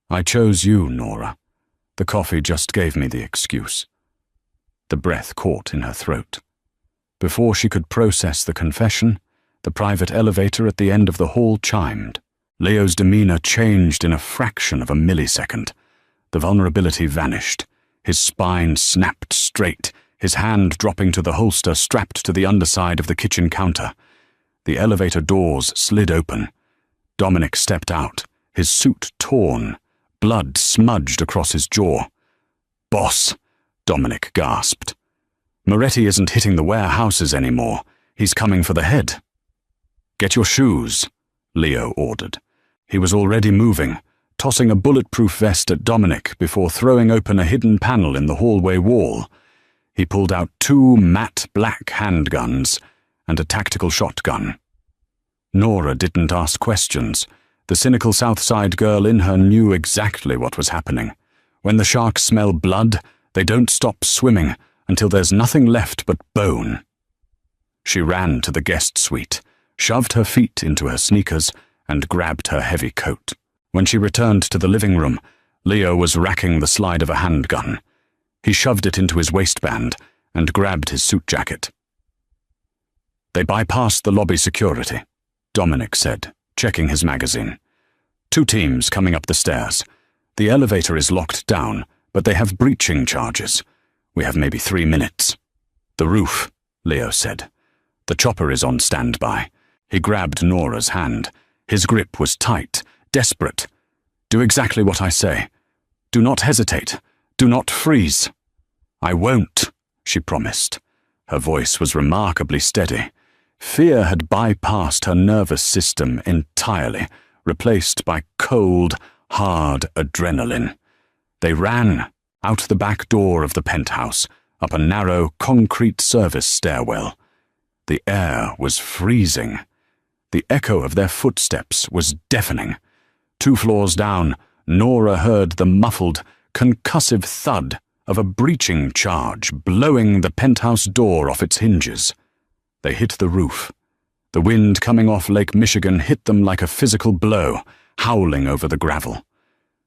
I chose you, Nora. The coffee just gave me the excuse." The breath caught in her throat. Before she could process the confession, the private elevator at the end of the hall chimed. Leo's demeanor changed in a fraction of a millisecond. The vulnerability vanished. His spine snapped straight, his hand dropping to the holster strapped to the underside of the kitchen counter. The elevator doors slid open. Dominic stepped out, his suit torn, blood smudged across his jaw. "Boss," Dominic gasped. "Moretti isn't hitting the warehouses anymore. He's coming for the head." "Get your shoes," Leo ordered. He was already moving, tossing a bulletproof vest at Dominic before throwing open a hidden panel in the hallway wall. He pulled out 2 matte black handguns and a tactical shotgun. Nora didn't ask questions. The cynical Southside girl in her knew exactly what was happening. When the sharks smell blood, they don't stop swimming until there's nothing left but bone. She ran to the guest suite, shoved her feet into her sneakers, and grabbed her heavy coat. When she returned to the living room, Leo was racking the slide of a handgun. He shoved it into his waistband and grabbed his suit jacket. "They bypassed the lobby security," Dominic said, checking his magazine. "2 teams coming up the stairs. The elevator is locked down, but they have breaching charges. We have maybe 3 minutes." "The roof," Leo said. "The chopper is on standby." He grabbed Nora's hand. His grip was tight, desperate. "Do exactly what I say. Do not hesitate. Do not freeze." "I won't," she promised. Her voice was remarkably steady. Fear had bypassed her nervous system entirely, replaced by cold, hard adrenaline. They ran, out the back door of the penthouse, up a narrow concrete service stairwell. The air was freezing. The echo of their footsteps was deafening. 2 floors down, Nora heard the muffled, concussive thud of a breaching charge blowing the penthouse door off its hinges. They hit the roof. The wind coming off Lake Michigan hit them like a physical blow, howling over the gravel.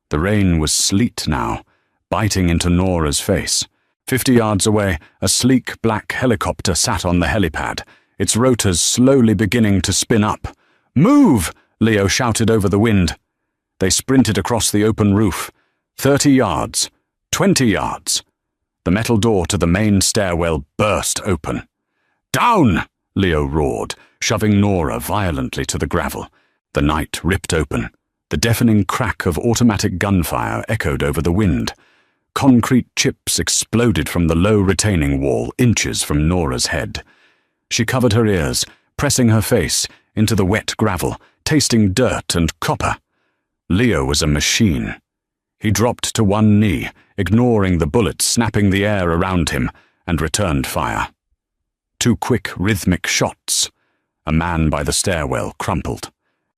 The rain was sleet now, biting into Nora's face. 50 yards away, a sleek black helicopter sat on the helipad, its rotors slowly beginning to spin up. "Move!" Leo shouted over the wind. They sprinted across the open roof. 30 yards. 20 yards. The metal door to the main stairwell burst open. "Down!" Leo roared, shoving Nora violently to the gravel. The night ripped open. The deafening crack of automatic gunfire echoed over the wind. Concrete chips exploded from the low retaining wall, inches from Nora's head. She covered her ears, pressing her face into the wet gravel, tasting dirt and copper. Leo was a machine. He dropped to one knee, ignoring the bullets snapping the air around him, and returned fire. 2 quick, rhythmic shots. A man by the stairwell crumpled.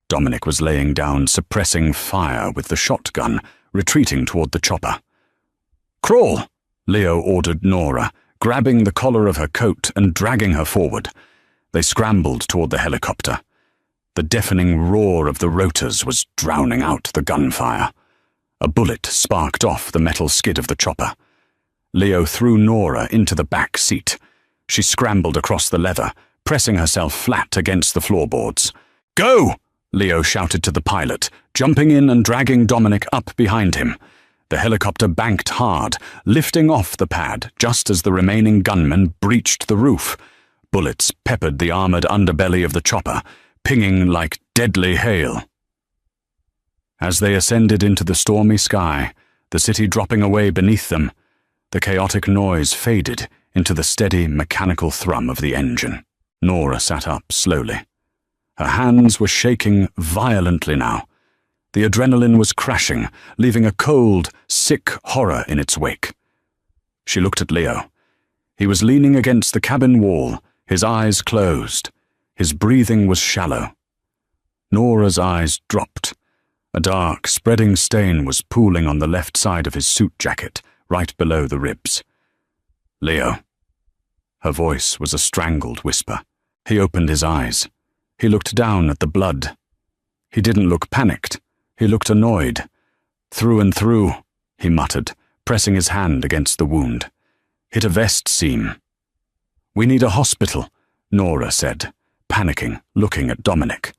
Dominic was laying down, suppressing fire with the shotgun, retreating toward the chopper. "Crawl!" Leo ordered Nora, grabbing the collar of her coat and dragging her forward. They scrambled toward the helicopter. The deafening roar of the rotors was drowning out the gunfire. A bullet sparked off the metal skid of the chopper. Leo threw Nora into the back seat. She scrambled across the leather, pressing herself flat against the floorboards. "Go!" Leo shouted to the pilot, jumping in and dragging Dominic up behind him. The helicopter banked hard, lifting off the pad just as the remaining gunmen breached the roof. Bullets peppered the armored underbelly of the chopper, pinging like deadly hail. As they ascended into the stormy sky, the city dropping away beneath them, the chaotic noise faded into the steady mechanical thrum of the engine. Nora sat up slowly. Her hands were shaking violently now. The adrenaline was crashing, leaving a cold, sick horror in its wake. She looked at Leo. He was leaning against the cabin wall, his eyes closed. His breathing was shallow. Nora's eyes dropped. A dark, spreading stain was pooling on the left side of his suit jacket, right below the ribs. "Leo." Her voice was a strangled whisper. He opened his eyes. He looked down at the blood. He didn't look panicked. He looked annoyed. "Through and through," he muttered, pressing his hand against the wound. "Hit a vest seam." "We need a hospital," Nora said, panicking, looking at Dominic.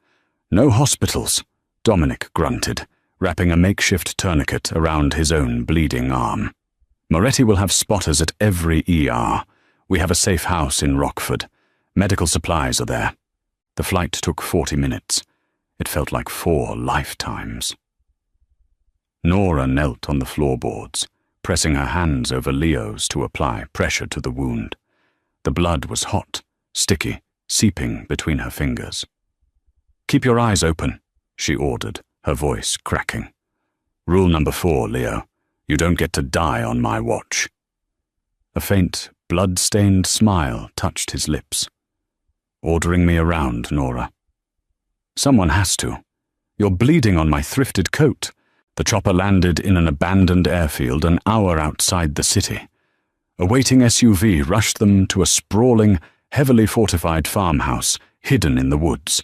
"No hospitals," Dominic grunted, wrapping a makeshift tourniquet around his own bleeding arm. "Moretti will have spotters at every ER. We have a safe house in Rockford. Medical supplies are there." The flight took 40 minutes. It felt like 4 lifetimes. Nora knelt on the floorboards, pressing her hands over Leo's to apply pressure to the wound. The blood was hot, sticky, seeping between her fingers. "Keep your eyes open," she ordered, her voice cracking. "Rule number 4, Leo. You don't get to die on my watch." A faint, blood-stained smile touched his lips. "Ordering me around, Nora?" "Someone has to. You're bleeding on my thrifted coat." The chopper landed in an abandoned airfield an hour outside the city. A waiting SUV rushed them to a sprawling, heavily fortified farmhouse hidden in the woods.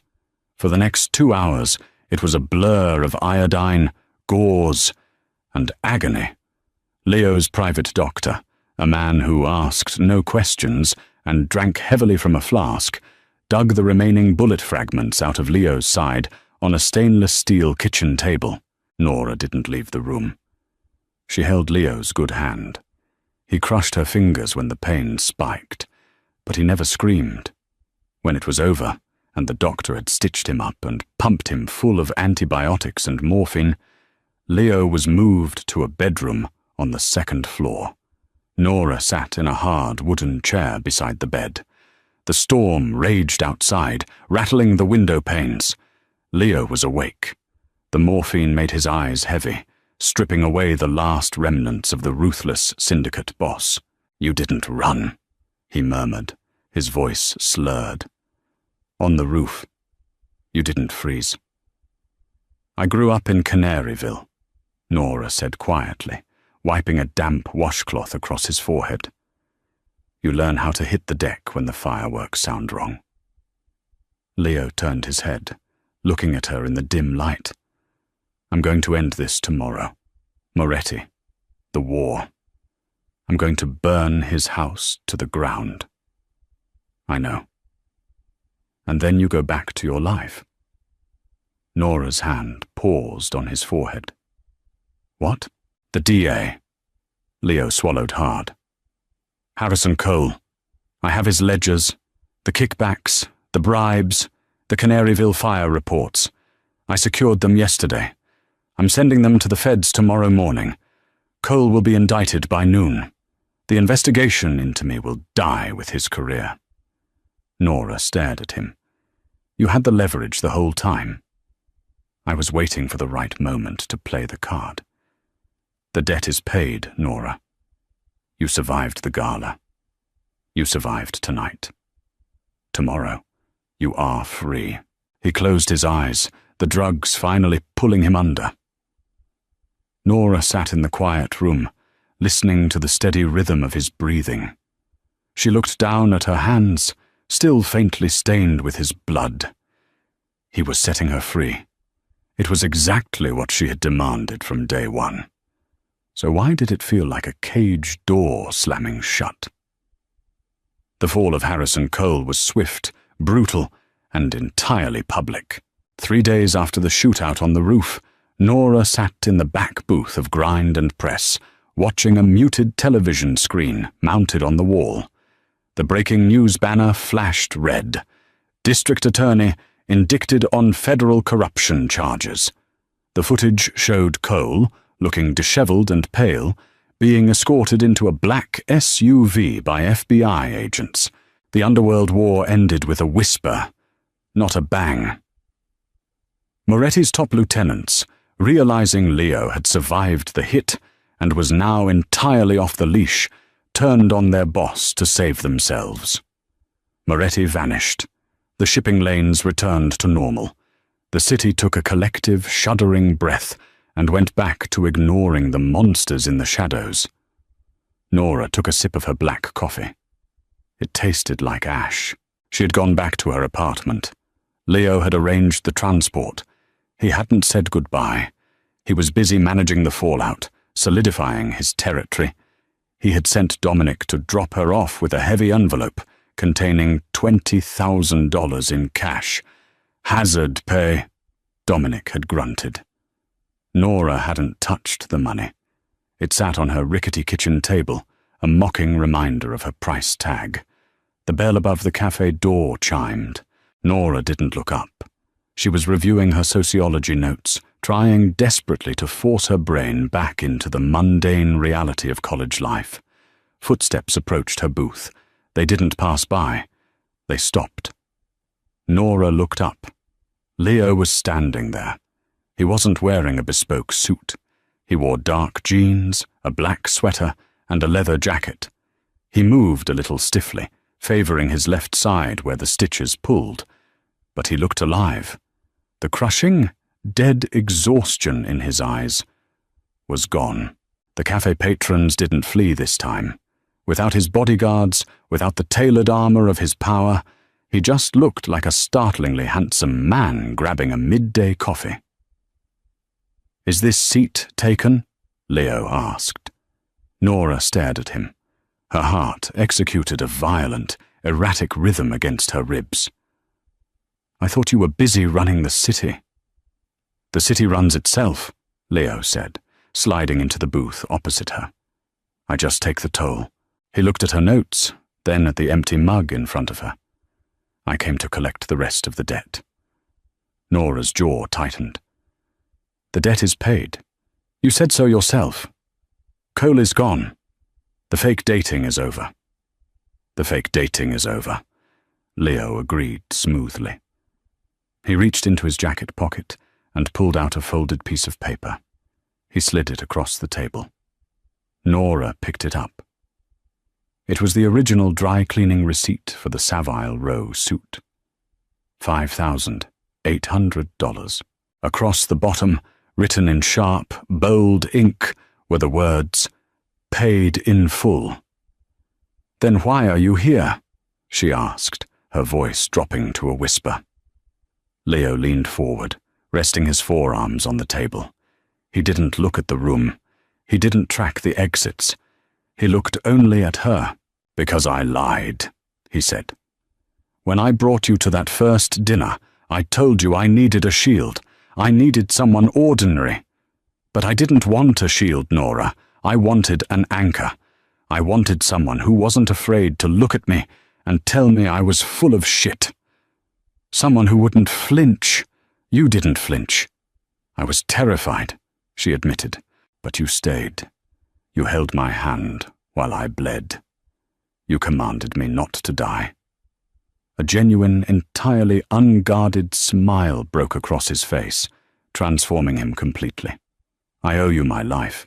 For the next 2 hours, it was a blur of iodine, gauze, and agony. Leo's private doctor, a man who asked no questions and drank heavily from a flask, dug the remaining bullet fragments out of Leo's side on a stainless steel kitchen table. Nora didn't leave the room. She held Leo's good hand. He crushed her fingers when the pain spiked, but he never screamed. When it was over, and the doctor had stitched him up and pumped him full of antibiotics and morphine, Leo was moved to a bedroom on the 2nd floor. Nora sat in a hard wooden chair beside the bed. The storm raged outside, rattling the window panes. Leo was awake. The morphine made his eyes heavy, stripping away the last remnants of the ruthless syndicate boss. "You didn't run," he murmured, his voice slurred. "On the roof. You didn't freeze." "I grew up in Canaryville," Nora said quietly, wiping a damp washcloth across his forehead. "You learn how to hit the deck when the fireworks sound wrong." Leo turned his head, looking at her in the dim light. "I'm going to end this tomorrow. Moretti. The war. I'm going to burn his house to the ground." "I know." "And then you go back to your life." Nora's hand paused on his forehead. "What?" "The DA." Leo swallowed hard. "Harrison Cole. I have his ledgers, the kickbacks, the bribes, the Canaryville fire reports. I secured them yesterday. I'm sending them to the feds tomorrow morning. Cole will be indicted by noon. The investigation into me will die with his career." Nora stared at him. "You had the leverage the whole time." "I was waiting for the right moment to play the card." "The debt is paid, Nora. You survived the gala. You survived tonight. Tomorrow, you are free." He closed his eyes, the drugs finally pulling him under. Nora sat in the quiet room, listening to the steady rhythm of his breathing. She looked down at her hands, still faintly stained with his blood. He was setting her free. It was exactly what she had demanded from day one. So why did it feel like a cage door slamming shut? The fall of Harrison Cole was swift, brutal, and entirely public. 3 days after the shootout on the roof, Nora sat in the back booth of Grind and Press, watching a muted television screen mounted on the wall. The breaking news banner flashed red. "District Attorney indicted on federal corruption charges." The footage showed Cole, looking disheveled and pale, being escorted into a black SUV by FBI agents. The underworld war ended with a whisper, not a bang. Moretti's top lieutenants, realizing Leo had survived the hit and was now entirely off the leash, turned on their boss to save themselves. Moretti vanished. The shipping lanes returned to normal. The city took a collective, shuddering breath and went back to ignoring the monsters in the shadows. Nora took a sip of her black coffee. It tasted like ash. She had gone back to her apartment. Leo had arranged the transport. He hadn't said goodbye. He was busy managing the fallout, solidifying his territory. He had sent Dominic to drop her off with a heavy envelope containing $20,000 in cash. "Hazard pay," Dominic had grunted. Nora hadn't touched the money. It sat on her rickety kitchen table, a mocking reminder of her price tag. The bell above the cafe door chimed. Nora didn't look up. She was reviewing her sociology notes, trying desperately to force her brain back into the mundane reality of college life. Footsteps approached her booth. They didn't pass by. They stopped. Nora looked up. Leo was standing there. He wasn't wearing a bespoke suit. He wore dark jeans, a black sweater, and a leather jacket. He moved a little stiffly, favoring his left side where the stitches pulled. But he looked alive. The crushing, dead exhaustion in his eyes was gone. The cafe patrons didn't flee this time. Without his bodyguards, without the tailored armor of his power, he just looked like a startlingly handsome man grabbing a midday coffee. "Is this seat taken?" Leo asked. Nora stared at him. Her heart executed a violent, erratic rhythm against her ribs. "I thought you were busy running the city." "The city runs itself," Leo said, sliding into the booth opposite her. "I just take the toll." He looked at her notes, then at the empty mug in front of her. "I came to collect the rest of the debt." Nora's jaw tightened. "The debt is paid. You said so yourself. Cole is gone. The fake dating is over." "The fake dating is over," Leo agreed smoothly. He reached into his jacket pocket and pulled out a folded piece of paper. He slid it across the table. Nora picked it up. It was the original dry-cleaning receipt for the Savile Row suit. $5,800. Across the bottom, written in sharp, bold ink, were the words, "Paid in full." "Then why are you here?" she asked, her voice dropping to a whisper. Leo leaned forward, resting his forearms on the table. He didn't look at the room. He didn't track the exits. He looked only at her. "Because I lied," he said. "When I brought you to that first dinner, I told you I needed a shield. I needed someone ordinary. But I didn't want a shield, Nora. I wanted an anchor. I wanted someone who wasn't afraid to look at me and tell me I was full of shit. Someone who wouldn't flinch. You didn't flinch." "I was terrified," she admitted, "but you stayed. You held my hand while I bled. You commanded me not to die." A genuine, entirely unguarded smile broke across his face, transforming him completely. "I owe you my life,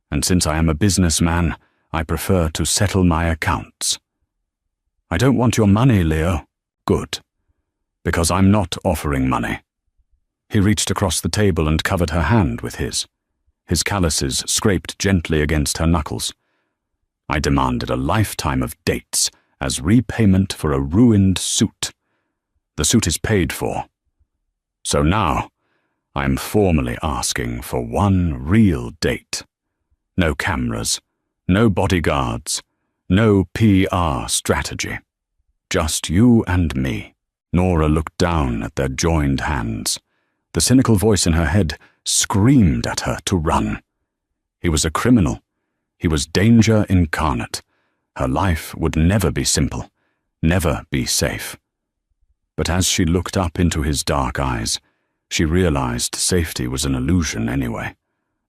and since I am a businessman, I prefer to settle my accounts." "I don't want your money, Leo." "Good, because I'm not offering money." He reached across the table and covered her hand with his. His calluses scraped gently against her knuckles. "I demanded a lifetime of dates as repayment for a ruined suit. The suit is paid for. So now, I am formally asking for one real date. No cameras, no bodyguards, no PR strategy. Just you and me." Nora looked down at their joined hands. The cynical voice in her head screamed at her to run. He was a criminal. He was danger incarnate. Her life would never be simple, never be safe. But as she looked up into his dark eyes, she realized safety was an illusion anyway.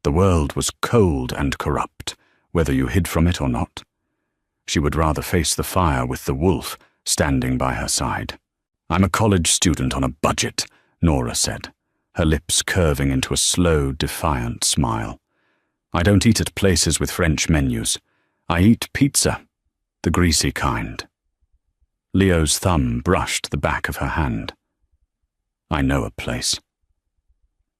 The world was cold and corrupt, whether you hid from it or not. She would rather face the fire with the wolf standing by her side. "I'm a college student on a budget," Nora said, her lips curving into a slow, defiant smile. "I don't eat at places with French menus. I eat pizza, the greasy kind." Leo's thumb brushed the back of her hand. "I know a place.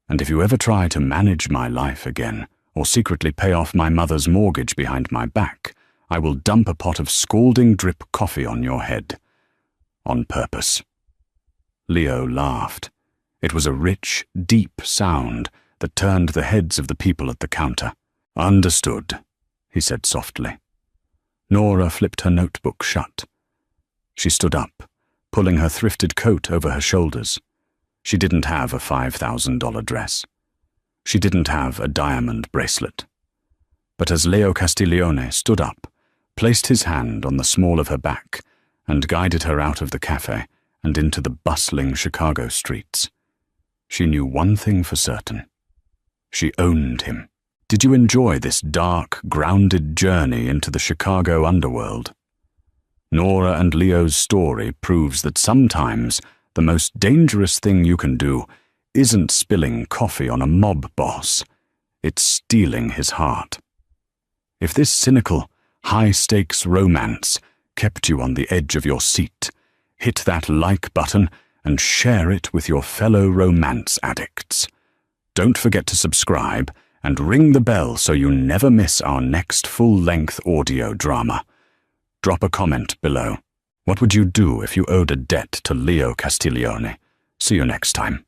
And if you ever try to manage my life again, or secretly pay off my mother's mortgage behind my back, I will dump a pot of scalding drip coffee on your head. On purpose." Leo laughed. It was a rich, deep sound that turned the heads of the people at the counter. "Understood," he said softly. Nora flipped her notebook shut. She stood up, pulling her thrifted coat over her shoulders. She didn't have a $5,000 dress. She didn't have a diamond bracelet. But as Leo Castiglione stood up, placed his hand on the small of her back, and guided her out of the cafe and into the bustling Chicago streets, she knew one thing for certain. She owned him. Did you enjoy this dark, grounded journey into the Chicago underworld? Nora and Leo's story proves that sometimes the most dangerous thing you can do isn't spilling coffee on a mob boss. It's stealing his heart. If this cynical, high-stakes romance kept you on the edge of your seat, hit that like button and share it with your fellow romance addicts. Don't forget to subscribe and ring the bell so you never miss our next full-length audio drama. Drop a comment below. What would you do if you owed a debt to Leo Castiglione? See you next time.